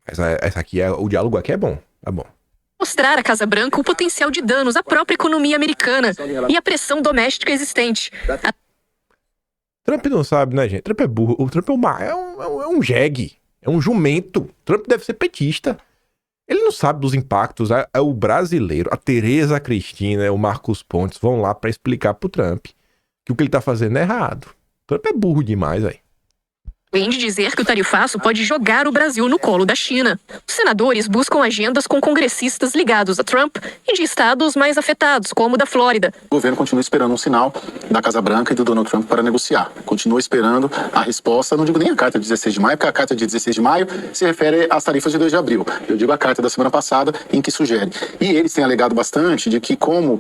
Essa aqui o diálogo aqui é bom. Tá bom. Mostrar à Casa Branca o potencial de danos à própria economia americana e a pressão doméstica existente. Trump não sabe, né, gente? Trump é burro. O Trump é um jegue. É um jumento. Trump deve ser petista. Ele não sabe dos impactos. É o brasileiro, a Tereza Cristina, o Marcos Pontes vão lá pra explicar pro Trump que o que ele tá fazendo é errado. Trump é burro demais, aí. Além de dizer que o tarifaço pode jogar o Brasil no colo da China. Os senadores buscam agendas com congressistas ligados a Trump e de estados mais afetados, como o da Flórida. O governo continua esperando um sinal da Casa Branca e do Donald Trump para negociar. Continua esperando a resposta, não digo nem a carta de 16 de maio, porque a carta de 16 de maio se refere às tarifas de 2 de abril. Eu digo a carta da semana passada, em que sugere. E eles têm alegado bastante de que, como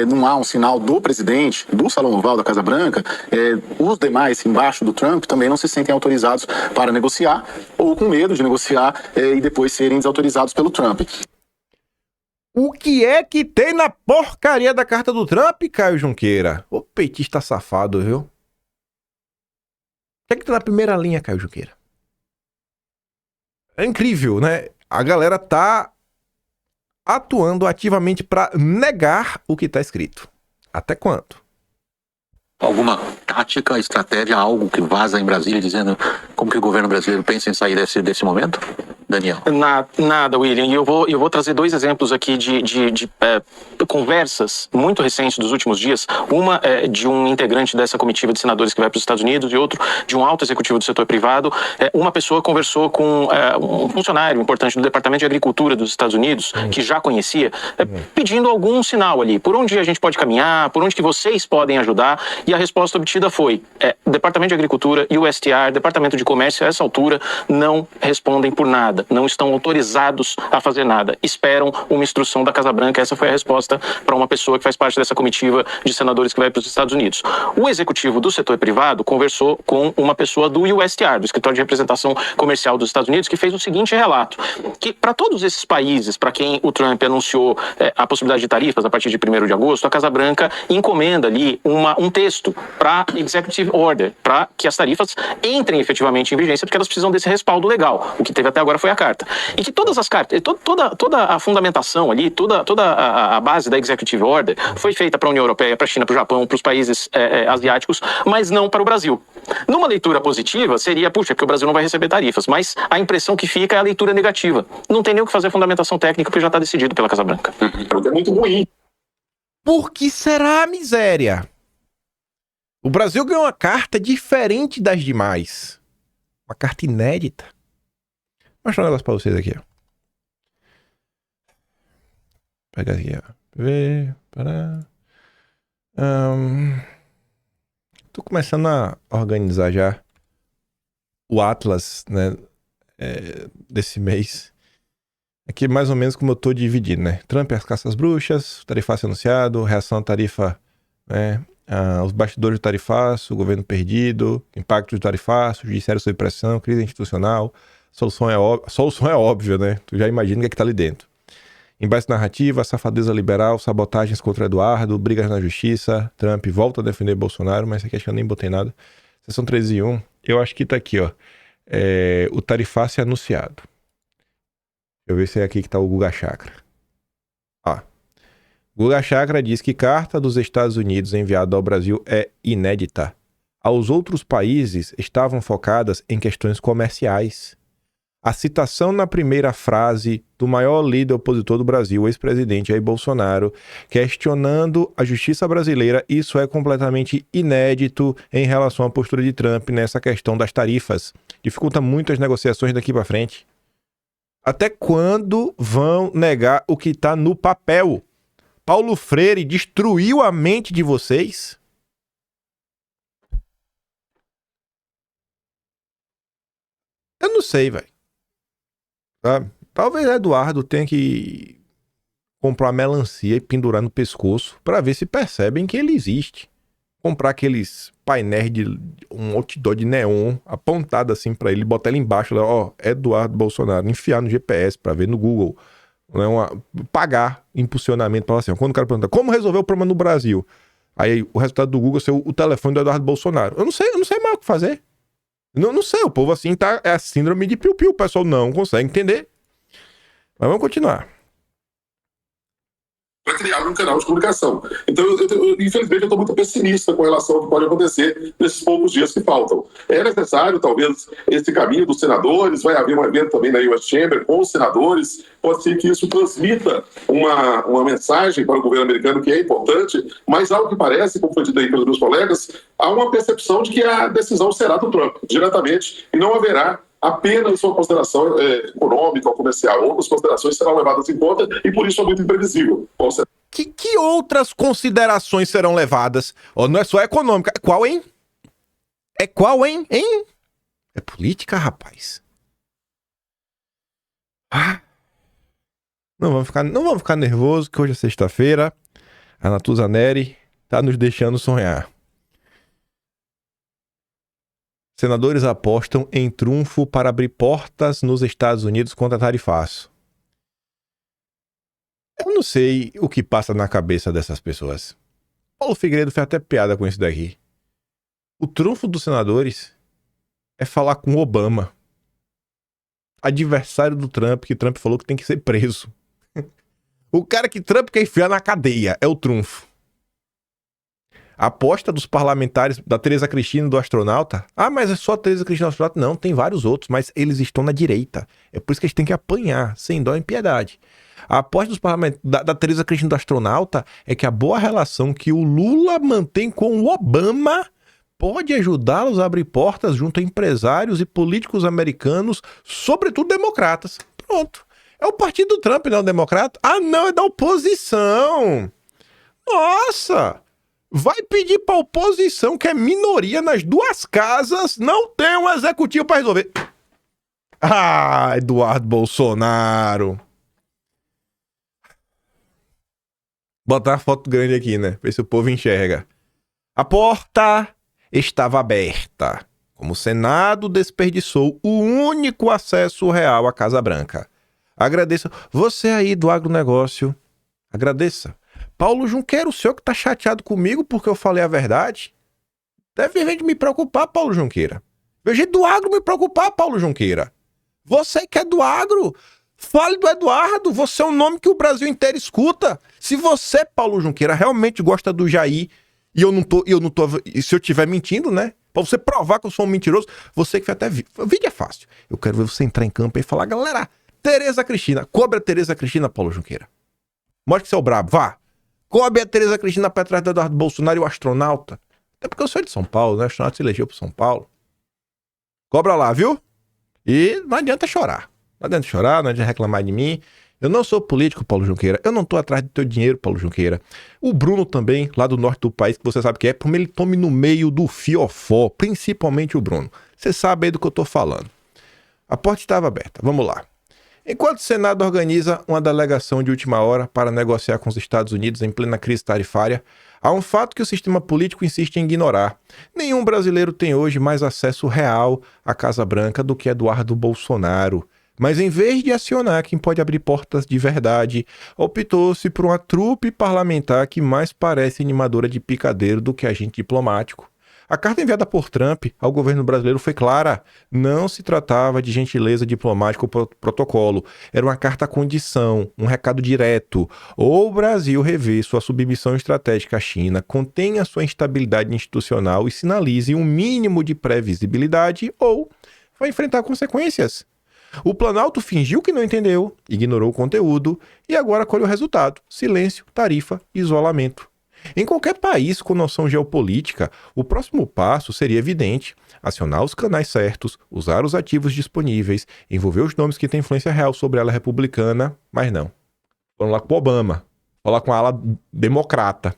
não há um sinal do presidente, do Salão Oval da Casa Branca, os demais embaixo do Trump também não se sentem autorizados para negociar ou com medo de negociar e depois serem desautorizados pelo Trump. O que é que tem na porcaria da carta do Trump, Caio Junqueira? Ô petista safado, viu? O que é que tá na primeira linha, Caio Junqueira? É incrível, né? A galera tá atuando ativamente para negar o que tá escrito. Até quando? Alguma tática, estratégia, algo que vaza em Brasília dizendo como que o governo brasileiro pensa em sair desse momento? Daniel? Nada, William. E eu vou trazer 2 exemplos aqui de conversas muito recentes dos últimos dias. Uma é de um integrante dessa comitiva de senadores que vai para os Estados Unidos e outro de um alto executivo do setor privado. Uma pessoa conversou com um funcionário importante do Departamento de Agricultura dos Estados Unidos, que já conhecia, pedindo algum sinal ali. Por onde a gente pode caminhar, por onde que vocês podem ajudar. E a resposta obtida foi, Departamento de Agricultura e o USTR, Departamento de Comércio, a essa altura, não respondem por nada. nada, não estão autorizados a fazer nada, esperam uma instrução da Casa Branca. Essa foi a resposta para uma pessoa que faz parte dessa comitiva de senadores que vai para os Estados Unidos. O executivo do setor privado conversou com uma pessoa do USTR, do Escritório de Representação Comercial dos Estados Unidos, que fez o seguinte relato, que para todos esses países para quem o Trump anunciou a possibilidade de tarifas a partir de 1º de agosto, a Casa Branca encomenda ali um texto para Executive Order, para que as tarifas entrem efetivamente em vigência, porque elas precisam desse respaldo legal. O que teve até agora foi a carta. E que todas as cartas, toda a fundamentação ali, toda a base da Executive Order foi feita para a União Europeia, para a China, para o Japão, para os países asiáticos, mas não para o Brasil. Numa leitura positiva, seria, puxa, porque o Brasil não vai receber tarifas, mas a impressão que fica é a leitura negativa. Não tem nem o que fazer a fundamentação técnica, porque já está decidido pela Casa Branca. É muito ruim. Por que será a miséria? O Brasil ganhou uma carta diferente das demais. Uma carta inédita. Vou mostrar um negócio pra vocês aqui, ó. Pega aqui, ó. Ver, parar. Tô começando a organizar já o Atlas, né, desse mês. Aqui mais ou menos como eu tô dividindo, né? Trump e as caças bruxas, tarifaço anunciado, reação à tarifa, né? Os bastidores do tarifaço, o governo perdido, impacto do tarifaço, judiciário sob pressão, crise institucional. A solução é óbvia, né? Tu já imagina o que tá ali dentro. Embate narrativa, safadeza liberal, sabotagens contra Eduardo, brigas na justiça, Trump volta a defender Bolsonaro, mas isso aqui acho que eu nem botei nada. Seção 13.1, eu acho que tá aqui, ó. O tarifaço é anunciado. Deixa eu ver se é aqui que tá o Guga Chakra. Ó. Guga Chakra diz que carta dos Estados Unidos enviada ao Brasil é inédita. Aos outros países estavam focadas em questões comerciais. A citação na primeira frase do maior líder opositor do Brasil, o ex-presidente Jair Bolsonaro, questionando a justiça brasileira, isso é completamente inédito em relação à postura de Trump nessa questão das tarifas. Dificulta muito as negociações daqui para frente. Até quando vão negar o que está no papel? Paulo Freire destruiu a mente de vocês? Eu não sei, velho. Talvez Eduardo tenha que comprar melancia e pendurar no pescoço para ver se percebem que ele existe. Comprar aqueles painéis de um outdoor de neon apontado assim para ele, botar ele embaixo, ó, Eduardo Bolsonaro, enfiar no GPS para ver no Google, né, pagar impulsionamento para assim, quando o cara pergunta como resolver o problema no Brasil, aí o resultado do Google é o telefone do Eduardo Bolsonaro. Eu não sei mais o que fazer. Não sei, o povo assim tá, é a síndrome de piu-piu, o pessoal não consegue entender. Mas vamos continuar. Para criar um canal de comunicação. Então, infelizmente, eu estou muito pessimista com relação ao que pode acontecer nesses poucos dias que faltam. É necessário, talvez, esse caminho dos senadores, vai haver um evento também na US Chamber com os senadores, pode ser que isso transmita uma mensagem para o governo americano que é importante, mas ao que parece, como foi dito aí pelos meus colegas, há uma percepção de que a decisão será do Trump, diretamente, e não haverá apenas uma consideração econômica ou comercial. Outras considerações serão levadas em conta e por isso é muito imprevisível. Que outras considerações serão levadas? Não é só econômica. Qual, hein? É qual, hein? É política, rapaz. Não vamos ficar nervosos, que hoje é sexta-feira. A Natuza Neri tá nos deixando sonhar. Senadores apostam em trunfo para abrir portas nos Estados Unidos contra tarifaço. Eu não sei o que passa na cabeça dessas pessoas. Paulo Figueiredo fez até piada com isso daqui. O trunfo dos senadores é falar com Obama, adversário do Trump, que Trump falou que tem que ser preso. O cara que Trump quer enfiar na cadeia é o trunfo. A aposta dos parlamentares, da Tereza Cristina e do astronauta. Mas é só a Tereza Cristina e o astronauta? Não, tem vários outros, mas eles estão na direita. É por isso que eles têm que apanhar, sem dó nem piedade. A aposta dos parlamentares, da Tereza Cristina e do astronauta é que a boa relação que o Lula mantém com o Obama pode ajudá-los a abrir portas junto a empresários e políticos americanos, sobretudo democratas. Pronto. É o partido do Trump, não é o democrata? Não, é da oposição. Nossa! Vai pedir pra oposição, que é minoria nas duas casas, não tem um executivo pra resolver. Ah, Eduardo Bolsonaro. Botar uma foto grande aqui, né? Ver se o povo enxerga. A porta estava aberta, como o Senado desperdiçou o único acesso real à Casa Branca. Agradeça. Você aí do agronegócio, agradeça. Paulo Junqueira, o senhor que tá chateado comigo porque eu falei a verdade? Deve vir de me preocupar, Paulo Junqueira. Veja do agro me preocupar, Paulo Junqueira. Você que é do agro, fale do Eduardo. Você é um nome que o Brasil inteiro escuta. Se você, Paulo Junqueira, realmente gosta do Jair, e eu não tô, e se eu estiver mentindo, né? Pra você provar que eu sou um mentiroso, você que vai até vídeo. O vídeo é fácil. Eu quero ver você entrar em campo e falar, galera, Tereza Cristina, cobre a Tereza Cristina, Paulo Junqueira. Mostre que você é o brabo, vá. Cobre a Tereza Cristina pra trás do Eduardo Bolsonaro e o astronauta. Até porque eu sou de São Paulo, né? O astronauta se elegeu pro São Paulo. Cobra lá, viu? E não adianta chorar. Não adianta chorar, não adianta reclamar de mim. Eu não sou político, Paulo Junqueira. Eu não tô atrás do teu dinheiro, Paulo Junqueira. O Bruno também, lá do norte do país, que você sabe que é, por ele tome no meio do fiofó, principalmente o Bruno. Você sabe aí do que eu tô falando. A porta estava aberta. Vamos lá. Enquanto o Senado organiza uma delegação de última hora para negociar com os Estados Unidos em plena crise tarifária, há um fato que o sistema político insiste em ignorar. Nenhum brasileiro tem hoje mais acesso real à Casa Branca do que Eduardo Bolsonaro. Mas em vez de acionar quem pode abrir portas de verdade, optou-se por uma trupe parlamentar que mais parece animadora de picadeiro do que agente diplomático. A carta enviada por Trump ao governo brasileiro foi clara. Não se tratava de gentileza diplomática ou protocolo. Era uma carta-condição, um recado direto. Ou o Brasil rever sua submissão estratégica à China, contenha sua instabilidade institucional e sinalize um mínimo de previsibilidade, ou vai enfrentar consequências. O Planalto fingiu que não entendeu, ignorou o conteúdo e agora colhe o resultado: silêncio, tarifa, isolamento. Em qualquer país com noção geopolítica, o próximo passo seria evidente: acionar os canais certos, usar os ativos disponíveis, envolver os nomes que têm influência real sobre a ala republicana, mas não. Vamos lá com o Obama, falar com a ala democrata.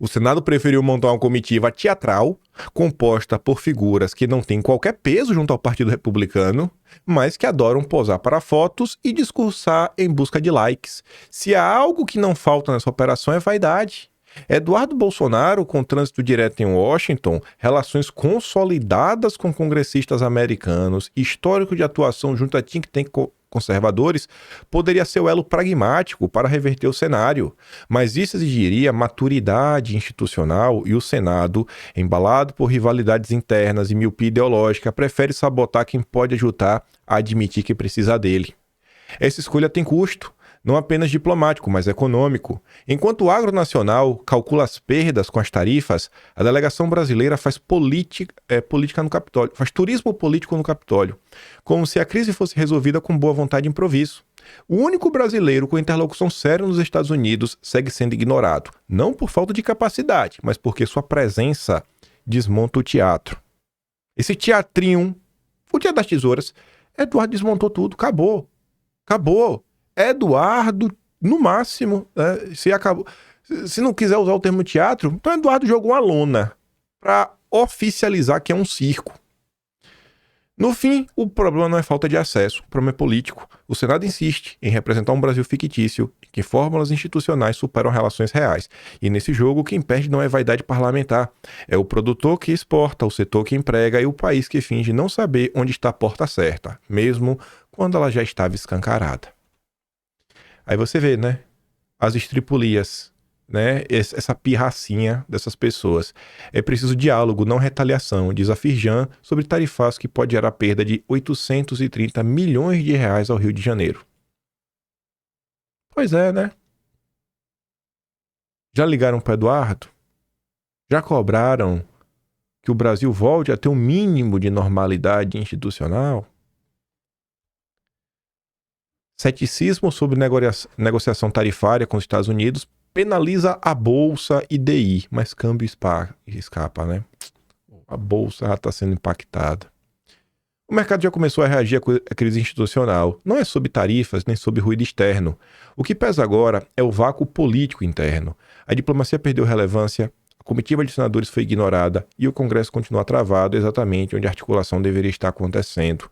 O Senado preferiu montar uma comitiva teatral, composta por figuras que não têm qualquer peso junto ao Partido Republicano, mas que adoram posar para fotos e discursar em busca de likes. Se há algo que não falta nessa operação é vaidade. Eduardo Bolsonaro, com trânsito direto em Washington, relações consolidadas com congressistas americanos, histórico de atuação junto a think tank conservadores, poderia ser o elo pragmático para reverter o cenário, mas isso exigiria maturidade institucional e o Senado, embalado por rivalidades internas e miopia ideológica, prefere sabotar quem pode ajudar a admitir que precisa dele. Essa escolha tem custo, não apenas diplomático, mas econômico. Enquanto o agronacional calcula as perdas com as tarifas, a delegação brasileira faz política no Capitólio, faz turismo político no Capitólio, como se a crise fosse resolvida com boa vontade e improviso. O único brasileiro com interlocução séria nos Estados Unidos segue sendo ignorado, não por falta de capacidade, mas porque sua presença desmonta o teatro. Esse teatrinho, o Dia das Tesouras, Eduardo desmontou tudo, acabou. Eduardo, no máximo, se não quiser usar o termo teatro, então Eduardo jogou uma lona para oficializar que é um circo. No fim, o problema não é falta de acesso, o problema é político. O Senado insiste em representar um Brasil fictício, em que fórmulas institucionais superam relações reais. E nesse jogo, quem perde não é vaidade parlamentar. É o produtor que exporta, o setor que emprega e o país que finge não saber onde está a porta certa, mesmo quando ela já estava escancarada. Aí você vê, né? As estripulias, né? Essa pirracinha dessas pessoas. É preciso diálogo, não retaliação, diz a Firjan sobre tarifaço que pode gerar perda de 830 milhões de reais ao Rio de Janeiro. Pois é, né? Já ligaram para Eduardo? Já cobraram que o Brasil volte a ter um mínimo de normalidade institucional? Ceticismo sobre negociação tarifária com os Estados Unidos penaliza a Bolsa e DI, mas câmbio escapa, né? A Bolsa já está sendo impactada. O mercado já começou a reagir à crise institucional. Não é sobre tarifas nem sobre ruído externo. O que pesa agora é o vácuo político interno. A diplomacia perdeu relevância, a comitiva de senadores foi ignorada e o Congresso continua travado exatamente onde a articulação deveria estar acontecendo.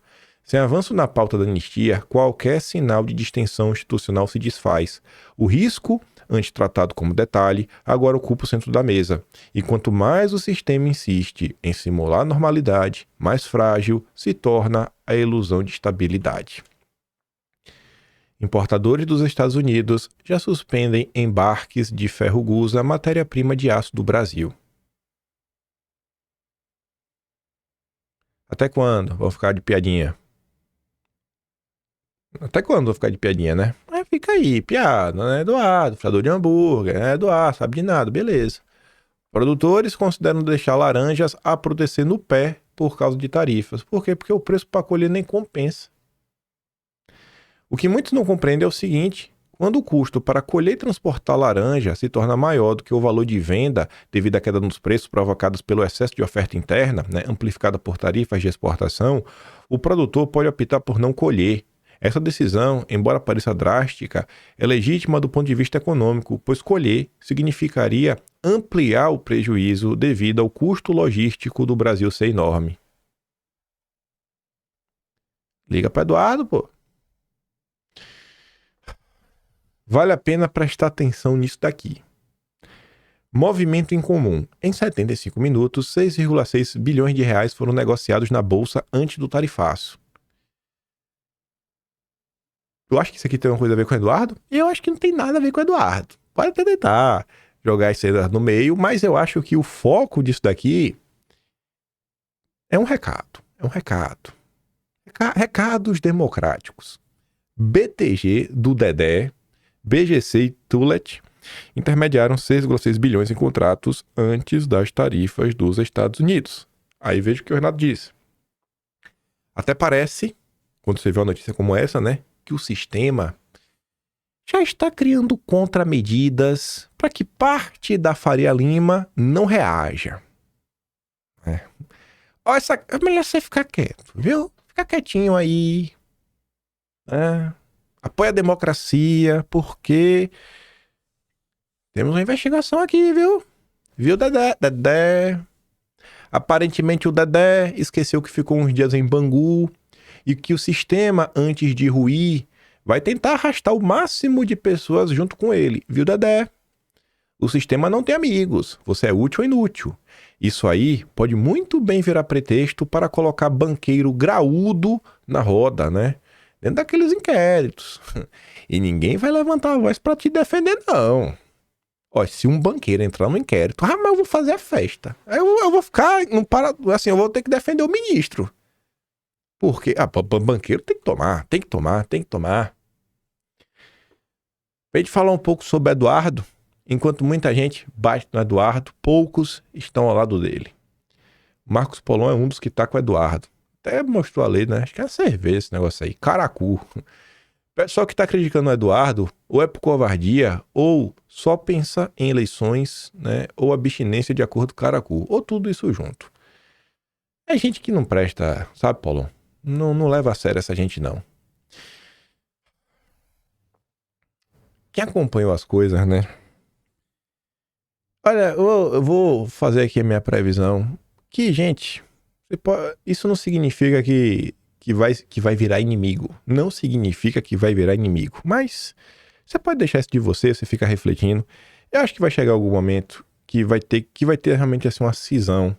Sem avanço na pauta da anistia, qualquer sinal de distensão institucional se desfaz. O risco, antes tratado como detalhe, agora ocupa o centro da mesa. E quanto mais o sistema insiste em simular a normalidade, mais frágil se torna a ilusão de estabilidade. Importadores dos Estados Unidos já suspendem embarques de ferro-gusa, matéria-prima de aço do Brasil. Até quando vão ficar de piadinha? Até quando vão ficar de piadinha, né? Fica aí, piada, né? Eduardo, fiador de hambúrguer, né? Eduardo, sabe de nada, beleza. Produtores consideram deixar laranjas a apodrecer no pé por causa de tarifas. Por quê? Porque o preço para colher nem compensa. O que muitos não compreendem é o seguinte: quando o custo para colher e transportar laranja se torna maior do que o valor de venda devido à queda nos preços provocados pelo excesso de oferta interna, né, amplificada por tarifas de exportação, o produtor pode optar por não colher. Essa decisão, embora pareça drástica, é legítima do ponto de vista econômico, pois colher significaria ampliar o prejuízo devido ao custo logístico do Brasil ser enorme. Liga para Eduardo, pô. Vale a pena prestar atenção nisso daqui. Movimento em comum. Em 75 minutos, 6,6 bilhões de reais foram negociados na Bolsa antes do tarifaço. Eu acho que isso aqui tem uma coisa a ver com o Eduardo? E eu acho que não tem nada a ver com o Eduardo. Pode até tentar jogar isso aí no meio, mas eu acho que o foco disso daqui é um recado. É um recado. Recados democráticos. BTG do Dedé, BGC e Tulet intermediaram 6,6 bilhões em contratos antes das tarifas dos Estados Unidos. Aí veja o que o Renato disse. Até parece, quando você vê uma notícia como essa, né, que o sistema já está criando contramedidas para que parte da Faria Lima não reaja. É melhor você ficar quieto, viu? Fica quietinho aí. Apoia a democracia, porque temos uma investigação aqui, viu? Viu, Dedé? Aparentemente o Dedé esqueceu que ficou uns dias em Bangu e que o sistema, antes de ruir, vai tentar arrastar o máximo de pessoas junto com ele. Viu, Dedé? O sistema não tem amigos. Você é útil ou inútil. Isso aí pode muito bem virar pretexto para colocar banqueiro graúdo na roda, né? Dentro daqueles inquéritos. E ninguém vai levantar a voz para te defender, não. Ó, se um banqueiro entrar no inquérito, mas eu vou fazer a festa. Aí eu vou ficar, assim, eu vou ter que defender o ministro. Porque, banqueiro tem que tomar. Pra gente falar um pouco sobre Eduardo, enquanto muita gente bate no Eduardo, poucos estão ao lado dele. Marcos Polon é um dos que tá com o Eduardo. Até mostrou a lei, né? Acho que é cerveja esse negócio aí. Caracu. O pessoal que tá criticando o Eduardo, ou é por covardia, ou só pensa em eleições, né? Ou abstinência de acordo com o Caracu. Ou tudo isso junto. É gente que não presta, sabe, Paulo? Não leva a sério essa gente, não. Quem acompanhou as coisas, né? Olha, eu vou fazer aqui a minha previsão. Que, gente, isso não significa que vai virar inimigo. Não significa que vai virar inimigo. Mas você pode deixar isso de você fica refletindo. Eu acho que vai chegar algum momento que vai ter realmente assim, uma cisão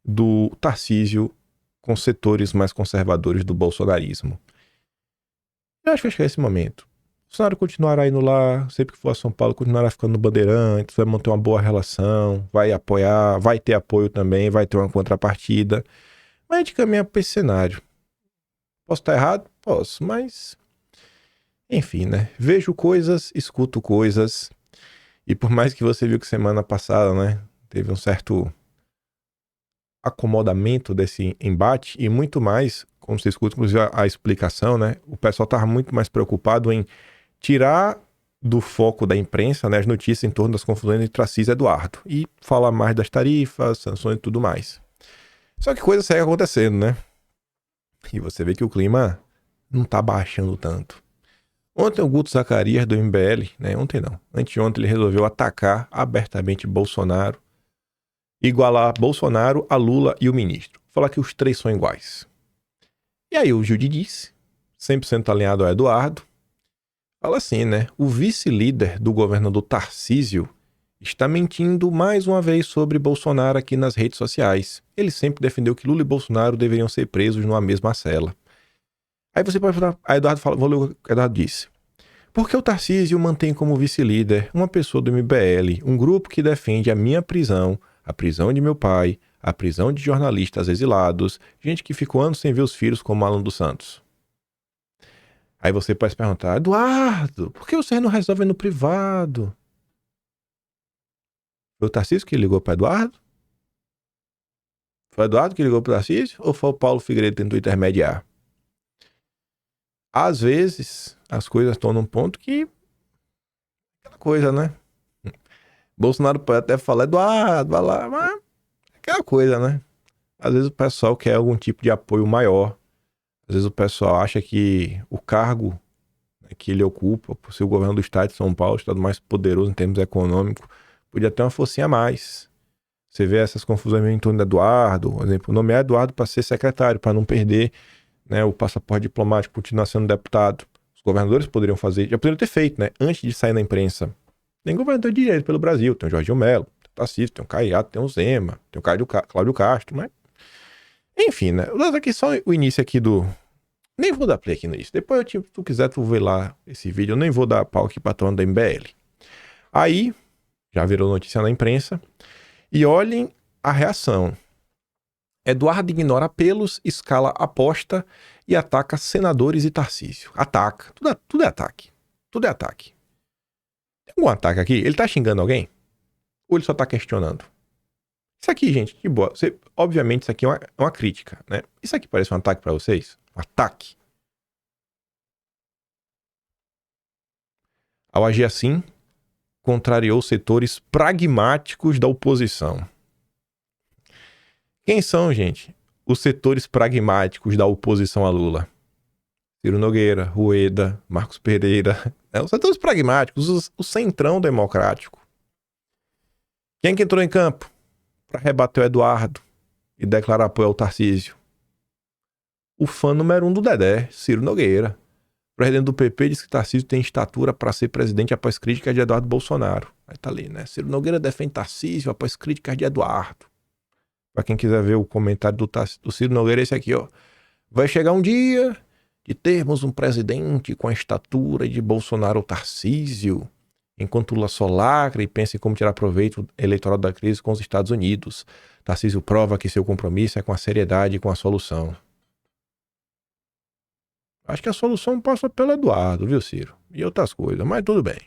do Tarcísio com setores mais conservadores do bolsonarismo. Eu acho que vai chegar esse momento. O Bolsonaro continuará indo lá, sempre que for a São Paulo, continuará ficando no Bandeirantes, vai manter uma boa relação, vai apoiar, vai ter apoio também, vai ter uma contrapartida. Mas a gente caminha para esse cenário. Posso estar errado? Posso, mas... Enfim, né? Vejo coisas, escuto coisas. E por mais que você viu que semana passada, né? Teve um certo acomodamento desse embate e muito mais, como você escuta, inclusive a explicação, né? O pessoal estava muito mais preocupado em tirar do foco da imprensa, né, as notícias em torno das confusões entre Tarcísio e Eduardo e falar mais das tarifas, sanções e tudo mais. Só que coisa segue acontecendo, né? E você vê que o clima não tá baixando tanto. Ontem o Guto Zacarias do MBL, né? Ontem não. Anteontem ele resolveu atacar abertamente Bolsonaro, igualar Bolsonaro a Lula e o ministro. Falar que os três são iguais. E aí o Gildi disse, 100% alinhado ao Eduardo, fala assim, né? O vice-líder do governador Tarcísio está mentindo mais uma vez sobre Bolsonaro aqui nas redes sociais. Ele sempre defendeu que Lula e Bolsonaro deveriam ser presos numa mesma cela. Aí você pode falar, aí Eduardo fala, vou ler o que Eduardo disse. Porque o Tarcísio mantém como vice-líder uma pessoa do MBL, um grupo que defende a minha prisão, a prisão de meu pai, a prisão de jornalistas exilados, gente que ficou anos sem ver os filhos como Alan dos Santos. Aí você pode se perguntar, Eduardo, por que você não resolve no privado? Foi o Tarcísio que ligou para Eduardo? Foi o Eduardo que ligou para o Tarcísio? Ou foi o Paulo Figueiredo que tentou intermediar? Às vezes, as coisas estão num ponto que... Aquela coisa, né? Bolsonaro pode até falar, Eduardo, vai lá, mas... Aquela coisa, né? Às vezes o pessoal quer algum tipo de apoio maior. Às vezes o pessoal acha que o cargo que ele ocupa, por ser o governo do estado de São Paulo, o estado mais poderoso em termos econômicos, podia ter uma forcinha a mais. Você vê essas confusões em torno do Eduardo, por exemplo, nomear Eduardo para ser secretário, para não perder, né, o passaporte diplomático, continuar sendo deputado. Os governadores poderiam fazer, já poderiam ter feito, né, antes de sair na imprensa. Tem governador de direito pelo Brasil, tem o Jorginho Melo, tem o Tarcísio, tem o Caiado, tem o Zema, tem o Cláudio Castro, mas... Enfim, né, eu vou dar aqui só o início aqui do... Nem vou dar play aqui no início, depois se tu quiser tu ver lá esse vídeo, eu nem vou dar pau aqui pra turma da MBL. Aí, já virou notícia na imprensa, e olhem a reação. Eduardo ignora apelos, escala aposta e ataca senadores e Tarcísio. Ataca. Tudo é ataque. Tudo é ataque. Tem algum ataque aqui? Ele tá xingando alguém? Ou ele só tá questionando? Isso aqui, gente, de boa. Obviamente, isso aqui é uma crítica, né? Isso aqui parece um ataque pra vocês? Um ataque. Ao agir assim, contrariou setores pragmáticos da oposição. Quem são, gente, os setores pragmáticos da oposição a Lula? Ciro Nogueira, Rueda, Marcos Pereira. Os setores pragmáticos, o centrão democrático. Quem que entrou em campo para rebater o Eduardo e declarar apoio ao Tarcísio? O fã número 1 do Dedé, Ciro Nogueira. O presidente do PP diz que Tarcísio tem estatura para ser presidente após críticas de Eduardo Bolsonaro. Aí tá ali, né? Ciro Nogueira defende Tarcísio após críticas de Eduardo. Para quem quiser ver o comentário do Ciro Nogueira, esse aqui, ó. Vai chegar um dia de termos um presidente com a estatura de Bolsonaro ou Tarcísio, enquanto Lula só lacra e pensa em como tirar proveito eleitoral da crise com os Estados Unidos. Tarcísio prova que seu compromisso é com a seriedade e com a solução. Acho que a solução passa pelo Eduardo, viu, Ciro? E outras coisas, mas tudo bem.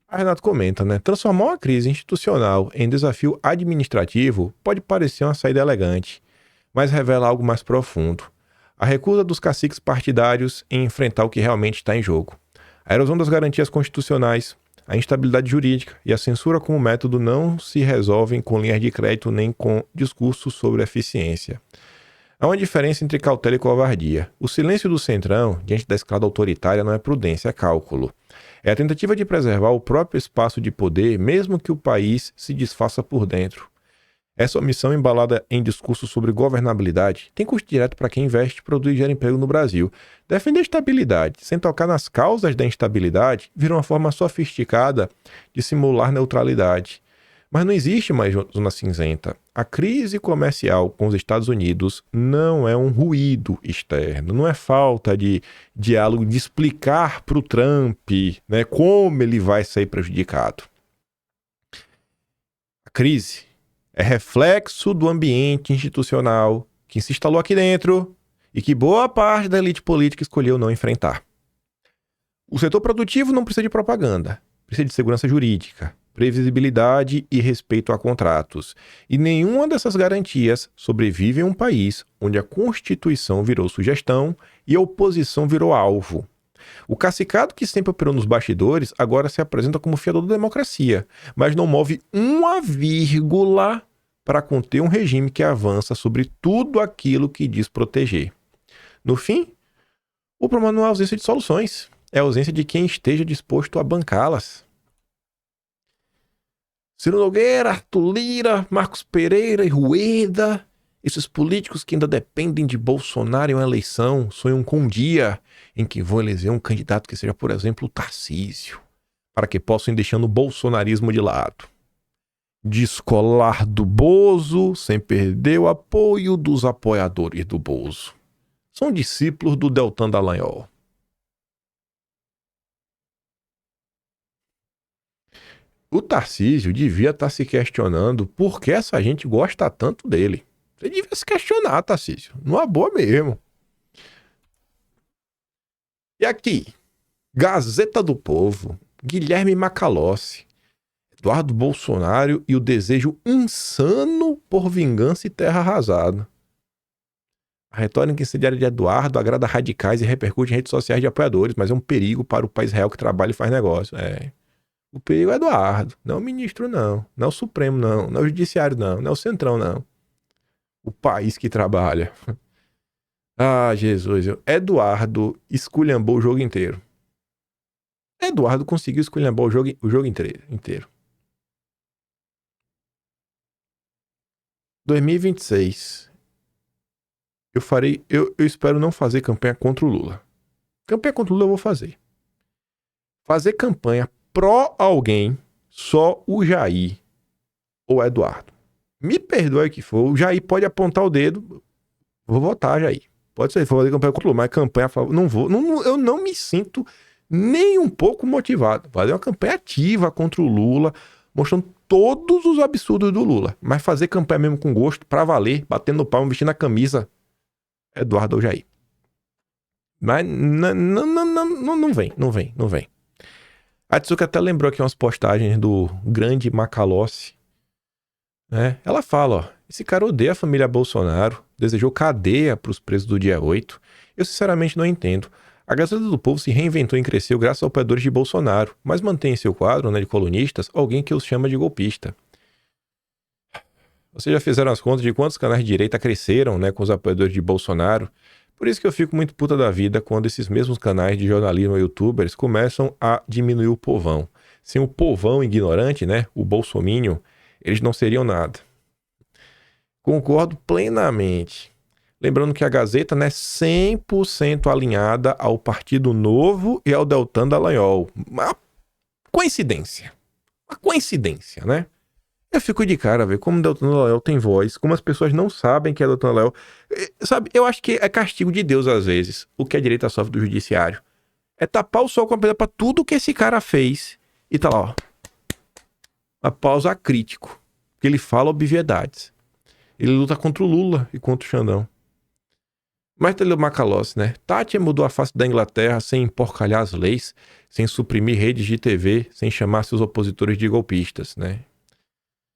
A Renato comenta, né? Transformar uma crise institucional em desafio administrativo pode parecer uma saída elegante, mas revela algo mais profundo. A recusa dos caciques partidários em enfrentar o que realmente está em jogo. A erosão das garantias constitucionais, a instabilidade jurídica e a censura como método não se resolvem com linhas de crédito nem com discursos sobre eficiência. Há uma diferença entre cautela e covardia. O silêncio do centrão, diante da escalada autoritária, não é prudência, é cálculo. É a tentativa de preservar o próprio espaço de poder, mesmo que o país se desfaça por dentro. Essa omissão embalada em discursos sobre governabilidade tem custo direto para quem investe, produz e gera emprego no Brasil. Defender estabilidade, sem tocar nas causas da instabilidade, vira uma forma sofisticada de simular neutralidade. Mas não existe mais zona cinzenta. A crise comercial com os Estados Unidos não é um ruído externo, não é falta de diálogo, de explicar para o Trump, né, como ele vai sair prejudicado. A crise é reflexo do ambiente institucional que se instalou aqui dentro e que boa parte da elite política escolheu não enfrentar. O setor produtivo não precisa de propaganda, precisa de segurança jurídica, previsibilidade e respeito a contratos. E nenhuma dessas garantias sobrevive em um país onde a Constituição virou sugestão e a oposição virou alvo. O cacicado que sempre operou nos bastidores agora se apresenta como fiador da democracia, mas não move uma vírgula para conter um regime que avança sobre tudo aquilo que diz proteger. No fim, o problema não é a ausência de soluções, é a ausência de quem esteja disposto a bancá-las. Ciro Nogueira, Arthur Lira, Marcos Pereira e Rueda Esses políticos que ainda dependem de Bolsonaro em uma eleição sonham com um dia em que vão eleger um candidato que seja, por exemplo, o Tarcísio, para que possam ir deixando o bolsonarismo de lado. Descolar do Bozo sem perder o apoio dos apoiadores do Bozo. São discípulos do Deltan Dallagnol. O Tarcísio devia estar se questionando por que essa gente gosta tanto dele. Você devia se questionar, Tarcísio. Numa boa mesmo. E aqui, Gazeta do Povo, Guilherme Macalossi, Eduardo Bolsonaro e o desejo insano por vingança e terra arrasada. A retórica incendiária de Eduardo agrada radicais e repercute em redes sociais de apoiadores, mas é um perigo para o país real que trabalha e faz negócio. O perigo é Eduardo, não o ministro não, não é o Supremo não, não é o Judiciário não, não é o Centrão não. O país que trabalha. Ah, Jesus, Eduardo esculhambou o jogo inteiro. Eduardo conseguiu esculhambar o jogo inteiro. 2026. Eu espero não fazer campanha contra o Lula. Campanha contra o Lula eu vou fazer. Fazer campanha pró alguém, só o Jair ou o Eduardo. Me perdoe o que for, o Jair pode apontar o dedo, vou votar, Jair. Pode ser, fazer campanha contra o Lula, mas campanha a favor, não vou. Eu não me sinto nem um pouco motivado. Fazer uma campanha ativa contra o Lula, mostrando todos os absurdos do Lula. Mas fazer campanha mesmo com gosto, pra valer, batendo no palmo, vestindo a camisa, Eduardo ou Jair. Mas não vem. A Tsuka até lembrou aqui umas postagens do grande Macalossi. Né? Ela fala, ó, esse cara odeia a família Bolsonaro, desejou cadeia para os presos do dia 8. Eu sinceramente não entendo. A Gazeta do Povo se reinventou e cresceu graças aos apoiadores de Bolsonaro, mas mantém em seu quadro, né, de colunistas, alguém que os chama de golpista. Vocês já fizeram as contas de quantos canais de direita cresceram, né, com os apoiadores de Bolsonaro? Por isso que eu fico muito puta da vida quando esses mesmos canais de jornalismo e youtubers começam a diminuir o povão. Sem o povão ignorante, né, o bolsominion, eles não seriam nada. Concordo plenamente. Lembrando que a Gazeta é 100% alinhada ao Partido Novo e ao Deltan Dallagnol. Uma coincidência. Uma coincidência, né? Eu fico de cara, ver como o Deltan Dallagnol tem voz, como as pessoas não sabem que é Deltan Dallagnol. Sabe, eu acho que é castigo de Deus às vezes, o que a direita sofre do judiciário. É tapar o sol com a pedra pra tudo que esse cara fez. E tá lá, ó. A pausa crítico. Porque ele fala obviedades. Ele luta contra o Lula e contra o Xandão. Mas tem o Macalossi, né? Tati mudou a face da Inglaterra sem emporcalhar as leis, sem suprimir redes de TV, sem chamar seus opositores de golpistas, né?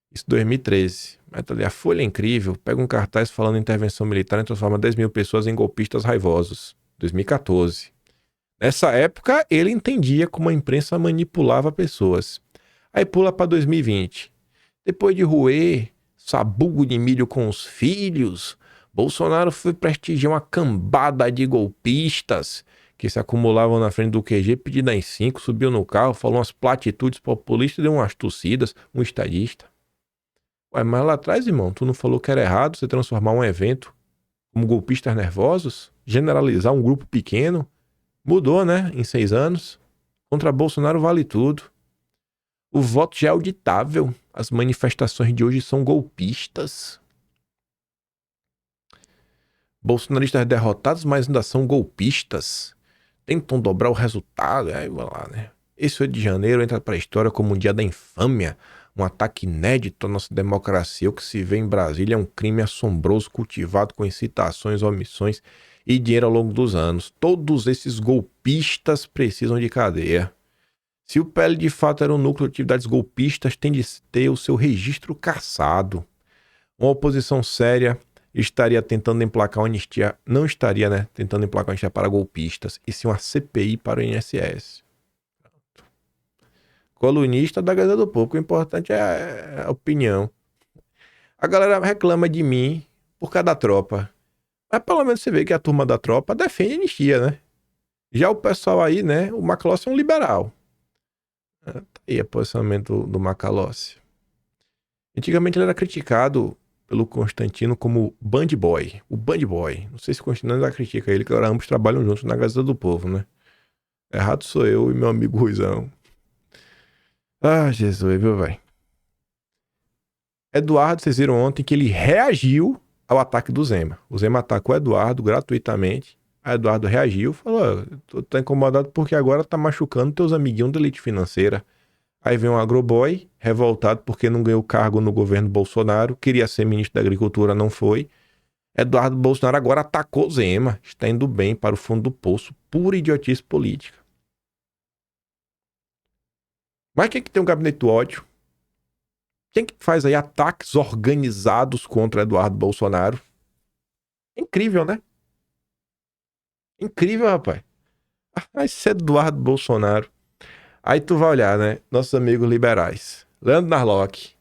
Isso 2013. Mas tá ali, a Folha é incrível, pega um cartaz falando em intervenção militar e transforma 10 mil pessoas em golpistas raivosos. 2014. Nessa época, ele entendia como a imprensa manipulava pessoas. Aí pula pra 2020. Depois de roer sabugo de milho com os filhos, Bolsonaro foi prestigiar uma cambada de golpistas que se acumulavam na frente do QG, pedindo as 5, subiu no carro, falou umas platitudes populistas, deu umas tossidas, um estadista. Ué, mas lá atrás, irmão, tu não falou que era errado você transformar um evento como golpistas nervosos? Generalizar um grupo pequeno? Mudou, né? Em 6 anos. Contra Bolsonaro vale tudo. O voto já é auditável. As manifestações de hoje são golpistas. Bolsonaristas derrotados, mas ainda são golpistas. Tentam dobrar o resultado. Aí vai lá, né? Esse 8 de janeiro entra para a história como um dia da infâmia. Um ataque inédito à nossa democracia. O que se vê em Brasília é um crime assombroso cultivado com incitações, omissões e dinheiro ao longo dos anos. Todos esses golpistas precisam de cadeia. Se o PL de fato era um núcleo de atividades golpistas, tem de ter o seu registro cassado. Uma oposição séria estaria tentando emplacar uma anistia, não estaria, né, tentando emplacar uma anistia para golpistas, e sim uma CPI para o INSS. Colunista da Gazeta do Povo, o importante é a opinião. A galera reclama de mim por causa da tropa. Mas pelo menos você vê que a turma da tropa defende a anistia, né? Já o pessoal aí, né, o Macalossi é um liberal. Tá aí o posicionamento do Macalossi. Antigamente ele era criticado pelo Constantino como Band Boy. O Band Boy. Não sei se o Constantino ainda critica ele, que agora ambos trabalham juntos na Gazeta do Povo, né? Errado sou eu e meu amigo Ruizão. Ah, Jesus, viu, velho? Eduardo, vocês viram ontem que ele reagiu ao ataque do Zema. O Zema atacou o Eduardo gratuitamente. Aí Eduardo reagiu, falou, tô incomodado porque agora tá machucando teus amiguinhos da elite financeira. Aí vem um agroboy, revoltado porque não ganhou cargo no governo Bolsonaro, queria ser ministro da Agricultura, não foi. Eduardo Bolsonaro agora atacou Zema, está indo bem para o fundo do poço, pura idiotice política. Mas quem que tem um gabinete do ódio? Quem que faz aí ataques organizados contra Eduardo Bolsonaro? Incrível, né? Incrível, rapaz. Esse Eduardo Bolsonaro. Aí tu vai olhar, né? Nossos amigos liberais. Leandro Narlock.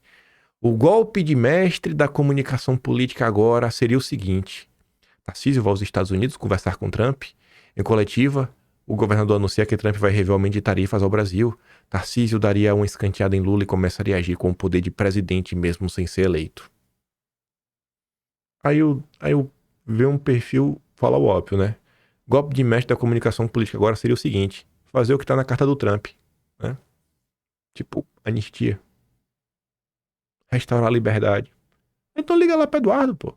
O golpe de mestre da comunicação política agora seria o seguinte. Tarcísio vai aos Estados Unidos conversar com Trump. Em coletiva, o governador anuncia que Trump vai rever o aumento de tarifas ao Brasil. Tarcísio daria uma escanteada em Lula e começaria a agir com o poder de presidente mesmo sem ser eleito. Aí eu ver um perfil fala o óbvio, né? Golpe de mestre da comunicação política agora seria o seguinte. Fazer o que tá na carta do Trump, né? Tipo, anistia. Restaurar a liberdade. Então liga lá pra Eduardo, pô.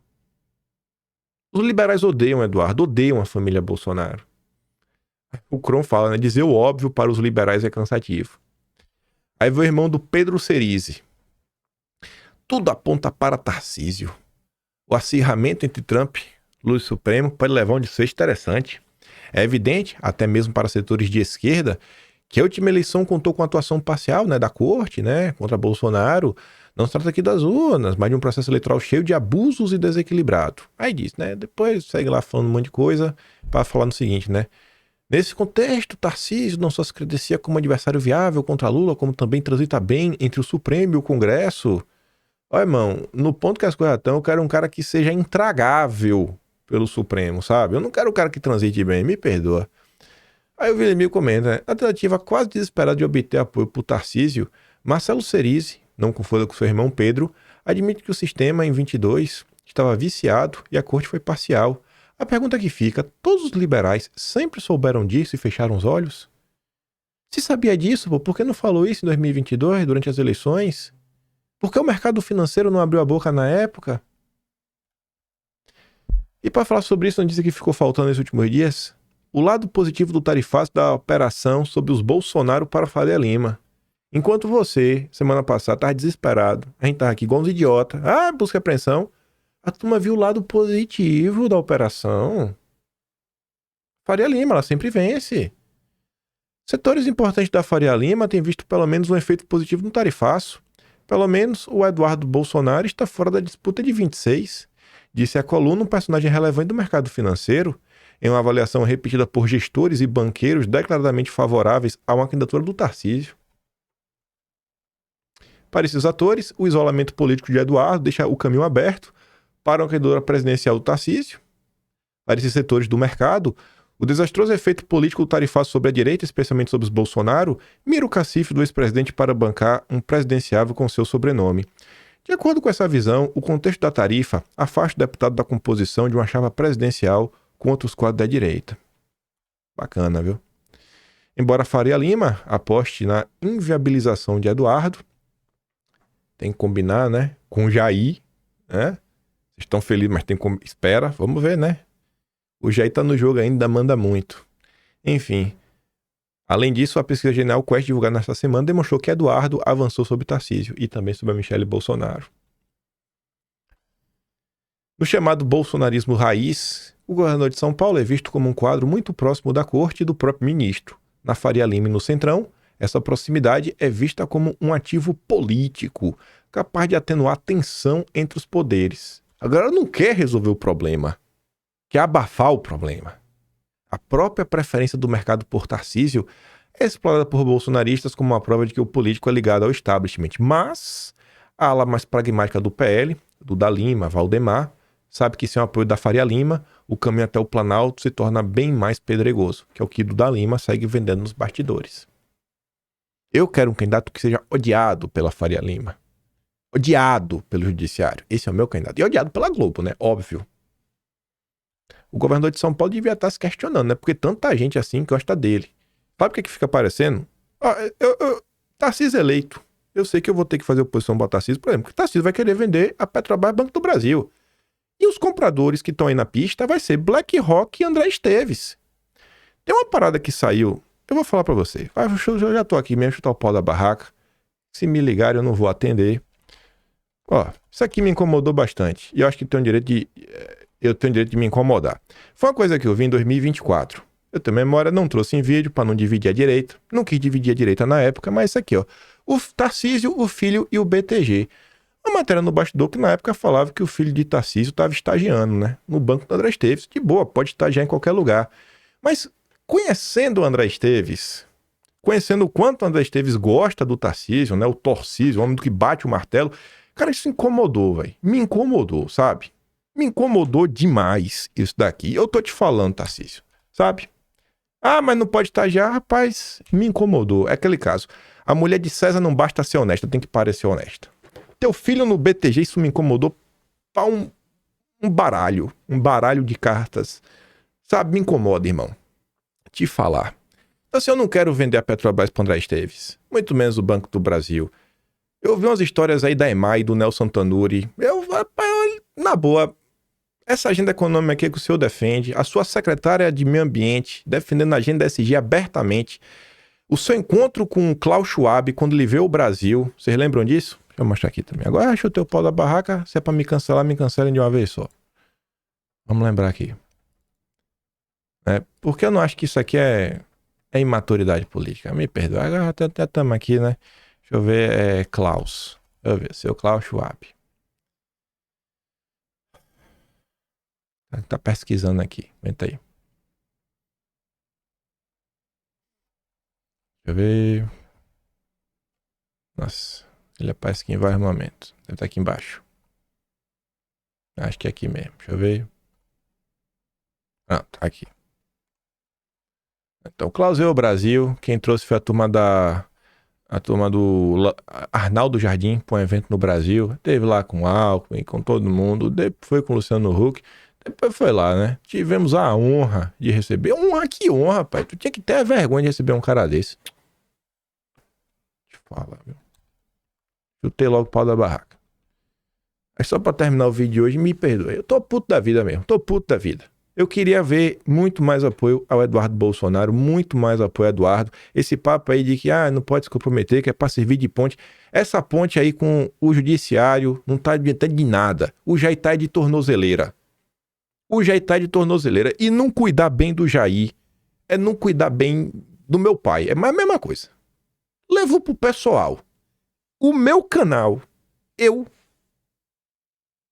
Os liberais odeiam Eduardo, odeiam a família Bolsonaro. O Cron fala, né? Dizer o óbvio para os liberais é cansativo. Aí vem o irmão do Pedro Cerise. Tudo aponta para Tarcísio. O acirramento entre Trump e Lula Supremo pode levar um desfecho interessante. É evidente, até mesmo para setores de esquerda, que a última eleição contou com a atuação parcial, né, da corte, né, contra Bolsonaro. Não se trata aqui das urnas, mas de um processo eleitoral cheio de abusos e desequilibrado. Aí diz, né, depois segue lá falando um monte de coisa para falar no seguinte, né. Nesse contexto, Tarcísio não só se credencia como adversário viável contra Lula, como também transita bem entre o Supremo e o Congresso. Olha, irmão, no ponto que as coisas estão, eu quero um cara que seja intragável pelo Supremo, sabe? Eu não quero um cara que transite bem, me perdoa. Aí o Vilemil comenta, né? Na tentativa quase desesperada de obter apoio por Tarcísio, Marcelo Cerise, não confunda com seu irmão Pedro, admite que o sistema, em 22, estava viciado e a corte foi parcial. A pergunta que fica, todos os liberais sempre souberam disso e fecharam os olhos? Se sabia disso, pô, por que não falou isso em 2022, durante as eleições? Por que o mercado financeiro não abriu a boca na época? E para falar sobre isso, não disse que ficou faltando nesses últimos dias? O lado positivo do tarifaço da operação sobre os Bolsonaro para Faria Lima. Enquanto você, semana passada, estava desesperado, a gente estava aqui igual uns idiotas, busca apreensão, a turma viu o lado positivo da operação. Faria Lima, ela sempre vence. Setores importantes da Faria Lima têm visto pelo menos um efeito positivo no tarifaço. Pelo menos o Eduardo Bolsonaro está fora da disputa de 26, disse a coluna um personagem relevante do mercado financeiro, em uma avaliação repetida por gestores e banqueiros declaradamente favoráveis a uma candidatura do Tarcísio. Para esses atores, o isolamento político de Eduardo deixa o caminho aberto para uma candidatura presidencial do Tarcísio. Para esses setores do mercado, o desastroso efeito político do tarifaço sobre a direita, especialmente sobre os Bolsonaro, mira o cacife do ex-presidente para bancar um presidenciável com seu sobrenome. De acordo com essa visão, o contexto da tarifa afasta o deputado da composição de uma chapa presidencial contra os quadros da direita. Bacana, viu? Embora Faria Lima aposte na inviabilização de Eduardo, tem que combinar, né, com Jair, né? Vocês estão felizes, mas tem como... Espera, vamos ver, né? O Jair tá no jogo ainda, manda muito. Enfim. Além disso, a pesquisa Genial Quest divulgada nesta semana demonstrou que Eduardo avançou sobre Tarcísio e também sobre a Michele Bolsonaro. No chamado bolsonarismo raiz, o governador de São Paulo é visto como um quadro muito próximo da corte e do próprio ministro. Na Faria Lima e no Centrão, essa proximidade é vista como um ativo político, capaz de atenuar a tensão entre os poderes. Agora não quer resolver o problema, quer abafar o problema. A própria preferência do mercado por Tarcísio é explorada por bolsonaristas como uma prova de que o político é ligado ao establishment. Mas a ala mais pragmática do PL, Duda Lima, Valdemar, sabe que sem o apoio da Faria Lima, o caminho até o Planalto se torna bem mais pedregoso, que é o que Duda Lima segue vendendo nos bastidores. Eu quero um candidato que seja odiado pela Faria Lima. Odiado pelo judiciário. Esse é o meu candidato. E odiado pela Globo, né? Óbvio. O governador de São Paulo devia estar se questionando, né? Porque tanta gente assim gosta dele. Sabe o que fica aparecendo? Tarcísio eleito. Eu sei que eu vou ter que fazer oposição para Tarcísio, por exemplo, porque Tarcísio vai querer vender a Petrobras Banco do Brasil. E os compradores que estão aí na pista vai ser BlackRock e André Esteves. Tem uma parada que saiu, eu vou falar para você. Eu já tô aqui mesmo, chutar o pau da barraca. Se me ligarem, eu não vou atender. Isso aqui me incomodou bastante. E eu acho que eu tenho direito de me incomodar. Foi uma coisa que eu vi em 2024. Eu tenho memória, não trouxe em vídeo para não dividir a direita. Não quis dividir a direita na época, mas isso aqui, ó. O Tarcísio, o filho e o BTG. Uma matéria no bastidor que na época falava que o filho de Tarcísio estava estagiando, né? No banco do André Esteves. De boa, pode estagiar em qualquer lugar. Mas conhecendo o André Esteves, conhecendo o quanto o André Esteves gosta do Tarcísio, né? O Torcísio, o homem do que bate o martelo. Cara, isso incomodou, velho. Me incomodou, sabe? Me incomodou demais isso daqui. Eu tô te falando, Tarcísio, sabe? Mas não pode estagiar, rapaz. Me incomodou. É aquele caso. A mulher de César não basta ser honesta, tem que parecer honesta. Teu filho no BTG, isso me incomodou pra um baralho de cartas. Sabe, me incomoda, irmão. Te falar. Então, assim, eu não quero vender a Petrobras para André Esteves, muito menos o Banco do Brasil. Eu vi umas histórias aí da EMAI, do Nelson Tanuri. Na boa, essa agenda econômica aqui que o senhor defende, a sua secretária de Meio Ambiente, defendendo a agenda SG abertamente, o seu encontro com o Klaus Schwab, quando ele veio ao Brasil, vocês lembram disso? Deixa eu mostrar aqui também. Agora acho o teu pau da barraca, se é pra me cancelar, me cancelem de uma vez só. Vamos lembrar aqui. Porque eu não acho que isso aqui é imaturidade política. Me perdoa. Agora até estamos aqui, né? Deixa eu ver, Klaus. Deixa eu ver, seu Klaus Schwab. Tá pesquisando aqui. Aguenta aí. Deixa eu ver. Nossa, ele aparece aqui em vários momentos. Deve estar aqui embaixo. Acho que é aqui mesmo. Deixa eu ver. Tá aqui. Então, Klaus veio ao Brasil. Quem trouxe foi a turma do Arnaldo Jardim para um evento no Brasil. Teve lá com o Alckmin, com todo mundo. Depois foi com o Luciano Huck. Depois foi lá, né? Tivemos a honra de receber. Que honra, pai. Tu tinha que ter a vergonha de receber um cara desse. Deixa eu falar, viu? Chutei logo o pau da barraca. Mas só pra terminar o vídeo de hoje, me perdoe. Eu tô puto da vida mesmo. Tô puto da vida. Eu queria ver muito mais apoio ao Eduardo Bolsonaro, muito mais apoio ao Eduardo. Esse papo aí de que não pode se comprometer, que é para servir de ponte. Essa ponte aí com o judiciário não tá adiantando de nada. O Jair tá de tornozeleira. E não cuidar bem do Jair é não cuidar bem do meu pai. É a mesma coisa. Levo pro pessoal. O meu canal, eu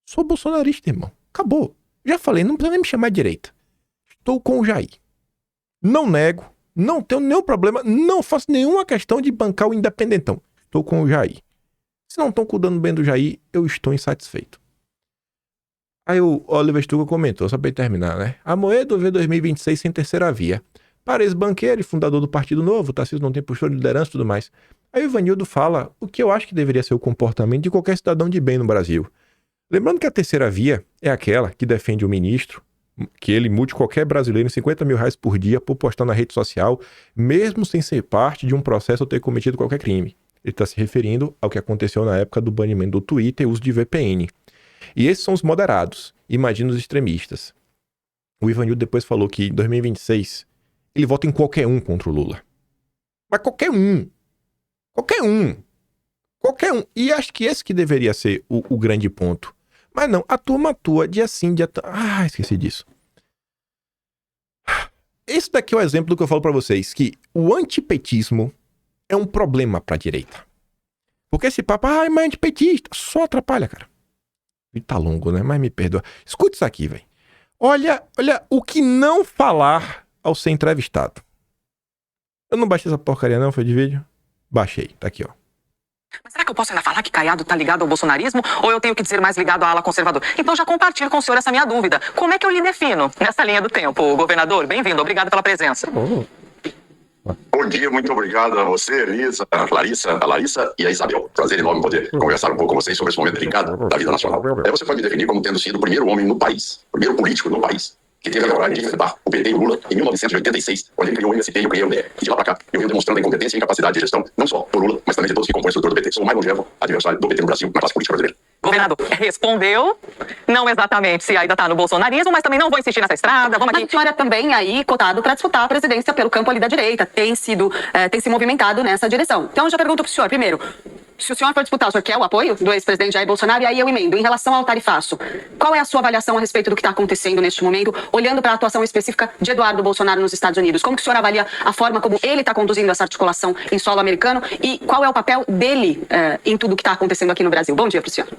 sou bolsonarista, irmão. Acabou. Já falei, não precisa nem me chamar de direita. Estou com o Jair. Não nego, não tenho nenhum problema, não faço nenhuma questão de bancar o independentão. Estou com o Jair. Se não estão cuidando bem do Jair, eu estou insatisfeito. Aí o Oliver Stuga comentou, só para terminar, né? Amoedo vê 2026 sem terceira via. Pares banqueiro e fundador do Partido Novo, Tarcísio não tem postura de liderança e tudo mais. Aí o Ivanildo fala o que eu acho que deveria ser o comportamento de qualquer cidadão de bem no Brasil. Lembrando que a terceira via é aquela que defende o ministro, que ele mude qualquer brasileiro em R$50 mil por dia por postar na rede social, mesmo sem ser parte de um processo ou ter cometido qualquer crime. Ele está se referindo ao que aconteceu na época do banimento do Twitter e uso de VPN. E esses são os moderados, imagina os extremistas. O Ivanildo depois falou que em 2026 ele vota em qualquer um contra o Lula. Mas qualquer um. Qualquer um. Qualquer um. E acho que esse que deveria ser o grande ponto. Mas não, a turma atua dia sim, dia... esqueci disso. Esse daqui é o exemplo do que eu falo pra vocês, que o antipetismo é um problema pra direita. Porque esse papo, mas antipetista, só atrapalha, cara. E tá longo, né? Mas me perdoa. Escuta isso aqui, velho. Olha o que não falar ao ser entrevistado. Eu não baixei essa porcaria não, foi de vídeo? Baixei, tá aqui, ó. Mas será que eu posso ainda falar que Caiado tá ligado ao bolsonarismo ou eu tenho que dizer mais ligado à ala conservadora? Então já compartilho com o senhor essa minha dúvida. Como é que eu lhe defino nessa linha do tempo, governador? Bem-vindo, obrigado pela presença. Bom dia, muito obrigado a você, Elisa, a Larissa e a Isabel. Prazer enorme poder conversar um pouco com vocês sobre esse momento delicado da vida nacional. Você pode me definir como tendo sido o primeiro homem no país, o primeiro político no país, que teve a coragem de enfrentar o PT e o Lula em 1986, quando ele criou o MST e eu criei o UDR. E de lá pra cá, eu venho demonstrando a incompetência e incapacidade de gestão, não só do Lula, mas também de todos que compõem a estrutura do PT. Sou o mais longevo adversário do PT no Brasil, na classe política brasileira. Governador, respondeu, não exatamente se ainda tá no bolsonarismo, mas também não vou insistir nessa estrada, vamos aqui. Mas a senhora também aí cotado para disputar a presidência pelo campo ali da direita, tem se movimentado nessa direção. Então eu já pergunto pro senhor, primeiro, se o senhor for disputar, o senhor quer o apoio do ex-presidente Jair Bolsonaro? E aí eu emendo, em relação ao tarifaço, qual é a sua avaliação a respeito do que está acontecendo neste momento, olhando para a atuação específica de Eduardo Bolsonaro nos Estados Unidos? Como que o senhor avalia a forma como ele está conduzindo essa articulação em solo americano e qual é o papel dele em tudo que está acontecendo aqui no Brasil? Bom dia para o senhor.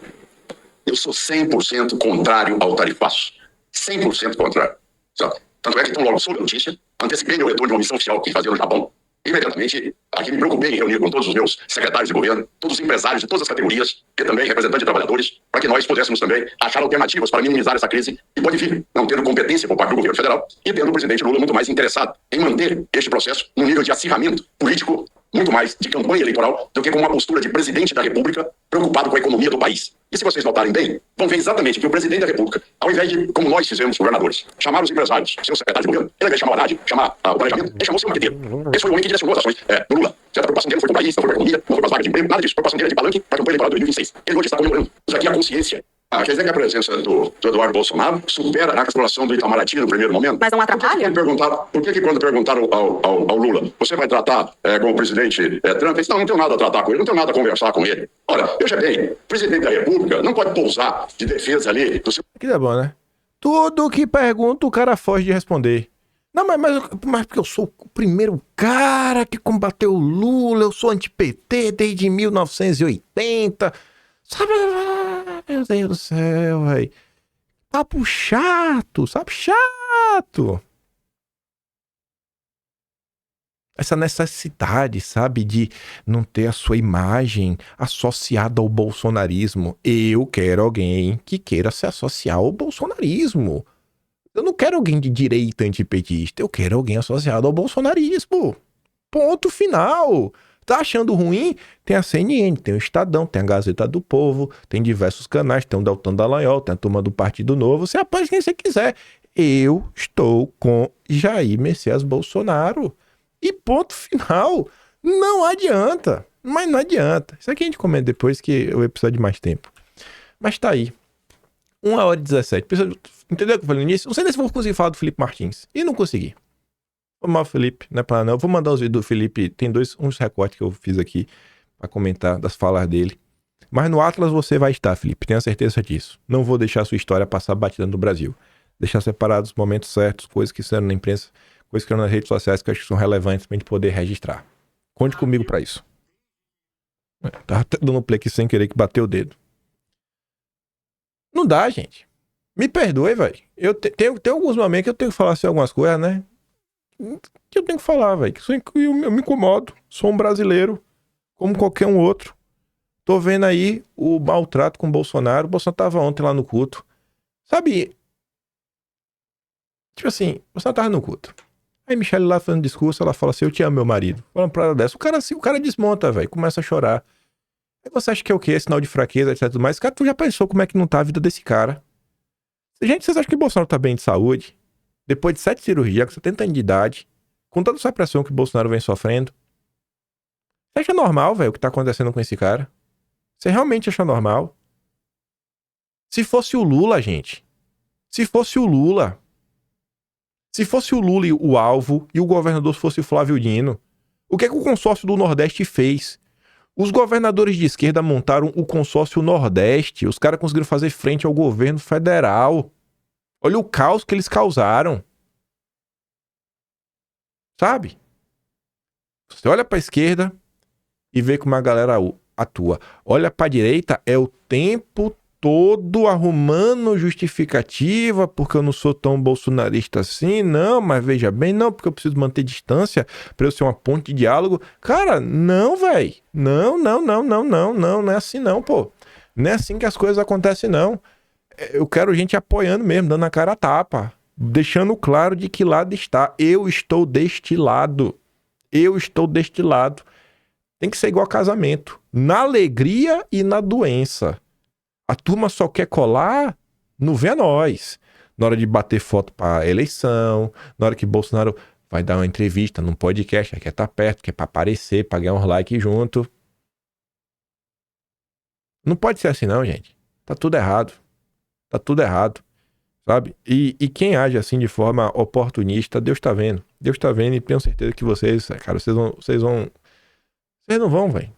Eu sou 100% contrário ao tarifaço. 100% contrário. Sabe? Tanto é que, tão logo soube a notícia, antecipei meu retorno de uma missão oficial que fazia no Japão. Imediatamente, aqui me preocupei em reunir com todos os meus secretários de governo, todos os empresários de todas as categorias, e também representantes de trabalhadores, para que nós pudéssemos também achar alternativas para minimizar essa crise que pode vir, não tendo competência por parte do governo federal e tendo o presidente Lula muito mais interessado em manter este processo num nível de acirramento político, muito mais de campanha eleitoral do que com uma postura de presidente da República preocupado com a economia do país. E se vocês notarem bem, vão ver exatamente que o presidente da República, ao invés de, como nós fizemos, governadores, chamar os empresários, seus secretários de governo, ele, ao invés de chamar o Haddad, chamar o planejamento, ele chamou o seu marqueteiro. Esse foi o homem que direcionou as ações do Lula. Certo? A preocupação dele foi com o país, não foi com a economia, não foi com as vagas de emprego, nada disso. A preocupação dele é de palanque para a campanha eleitoral de 2026. Ele hoje está comemorando. Isso aqui é a consciência. Quer dizer que a presença do Eduardo Bolsonaro supera a exploração do Itamaraty no primeiro momento? Mas não atrapalha? Por que quando perguntaram ao Lula, você vai tratar com o presidente Trump? Ele disse, não tenho nada a tratar com ele, não tenho nada a conversar com ele. Ora, veja bem, o presidente da República não pode pousar de defesa ali do seu... Aqui tá bom, né? Tudo que pergunta, o cara foge de responder. Não, mas porque eu sou o primeiro cara que combateu o Lula, eu sou anti-PT desde 1980... Sabe, meu Deus do céu, velho. Papo chato, sabe? Chato. Essa necessidade, sabe, de não ter a sua imagem associada ao bolsonarismo. Eu quero alguém que queira se associar ao bolsonarismo. Eu não quero alguém de direita antipetista, eu quero alguém associado ao bolsonarismo. Ponto final. Tá achando ruim? Tem a CNN, tem o Estadão, tem a Gazeta do Povo, tem diversos canais, tem o Deltan Dallagnol, tem a turma do Partido Novo, você apoia quem você quiser. Eu estou com Jair Messias Bolsonaro. E ponto final. Não adianta. Mas não adianta. Isso aqui a gente comenta depois que eu vou precisar de mais tempo. Mas tá aí. 1h17. Entendeu o que eu falei no início? Não sei nem se vou conseguir falar do Felipe Martins. E não consegui. Foi mal, Felipe, não é pra não. Vou mandar os vídeos do Felipe, tem uns recortes que eu fiz aqui pra comentar das falas dele. Mas no Atlas você vai estar, Felipe, tenha certeza disso. Não vou deixar a sua história passar batida no Brasil. Deixar separados os momentos certos, coisas que saíram na imprensa, coisas que saíram nas redes sociais que eu acho que são relevantes pra gente poder registrar. Conte comigo pra isso. Tava até dando play aqui sem querer que bateu o dedo. Não dá, gente. Me perdoe, velho. Eu tenho alguns momentos que eu tenho que falar assim algumas coisas, né? Que eu tenho que falar, velho. Eu me incomodo. Sou um brasileiro, como qualquer um outro. Tô vendo aí o maltrato com o Bolsonaro. O Bolsonaro tava ontem lá no culto. Sabe? Tipo assim, o Bolsonaro tava no culto. Aí Michelle lá fazendo discurso, ela fala assim, eu te amo, meu marido. Falando pra ela dessa. O cara desmonta, velho. Começa a chorar. Aí você acha que é o quê? Sinal de fraqueza, etc. Tudo mais. Cara, tu já pensou como é que não tá a vida desse cara? Gente, vocês acham que o Bolsonaro tá bem de saúde? Depois de 7 cirurgias, com 70 anos de idade, com toda essa pressão que o Bolsonaro vem sofrendo. Você acha normal, velho, o que tá acontecendo com esse cara? Você realmente acha normal? Se fosse o Lula, gente. Se fosse o Lula e o alvo e o governador fosse o Flávio Dino, o que é que o consórcio do Nordeste fez? Os governadores de esquerda montaram o consórcio Nordeste. Os caras conseguiram fazer frente ao governo federal. Olha o caos que eles causaram. Sabe? Você olha pra esquerda e vê como a galera atua. Olha pra direita, é o tempo todo arrumando justificativa porque eu não sou tão bolsonarista assim. Não, mas veja bem, não, porque eu preciso manter distância pra eu ser uma ponte de diálogo. Cara, não, velho. Não é assim não, pô. Não é assim que as coisas acontecem, não. Eu quero gente apoiando mesmo, dando a cara a tapa. Deixando claro de que lado está. Eu estou deste lado. Eu estou deste lado. Tem que ser igual casamento. Na alegria e na doença. A turma só quer colar no vê nós. Na hora de bater foto para eleição, na hora que Bolsonaro vai dar uma entrevista num podcast, quer estar perto, quer para aparecer, para ganhar uns likes junto. Não pode ser assim não, gente. Tá tudo errado. Tá tudo errado. Sabe? E quem age assim de forma oportunista, Deus tá vendo. Deus tá vendo e tenho certeza que vocês, cara, vocês não vão, velho.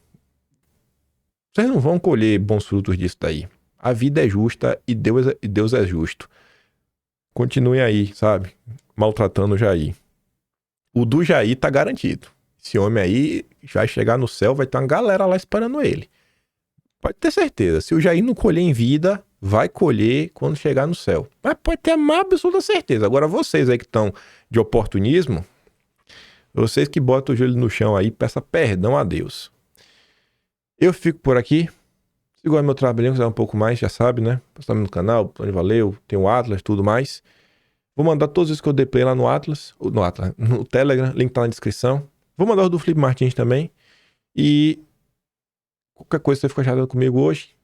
Vocês não vão colher bons frutos disso daí. A vida é justa e Deus é justo. Continue aí, sabe? Maltratando o Jair. O do Jair tá garantido. Esse homem aí vai chegar no céu, vai ter uma galera lá esperando ele. Pode ter certeza. Se o Jair não colher em vida, vai colher quando chegar no céu. Mas pode ter a mais absoluta certeza. Agora vocês aí que estão de oportunismo, vocês que botam o joelho no chão aí, peça perdão a Deus. Eu fico por aqui. Se gosta do meu trabalhinho, quiser um pouco mais, já sabe, né? Passar no canal, Tony Valeu, tem o Atlas, tudo mais. Vou mandar todos os que eu dei play lá no Atlas, no Telegram, link tá na descrição. Vou mandar os do Felipe Martins também. E qualquer coisa você fica chateado comigo hoje,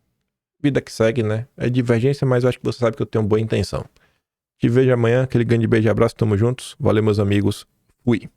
vida que segue, né? É divergência, mas eu acho que você sabe que eu tenho boa intenção. Te vejo amanhã, aquele grande beijo e abraço, tamo juntos. Valeu, meus amigos. Fui.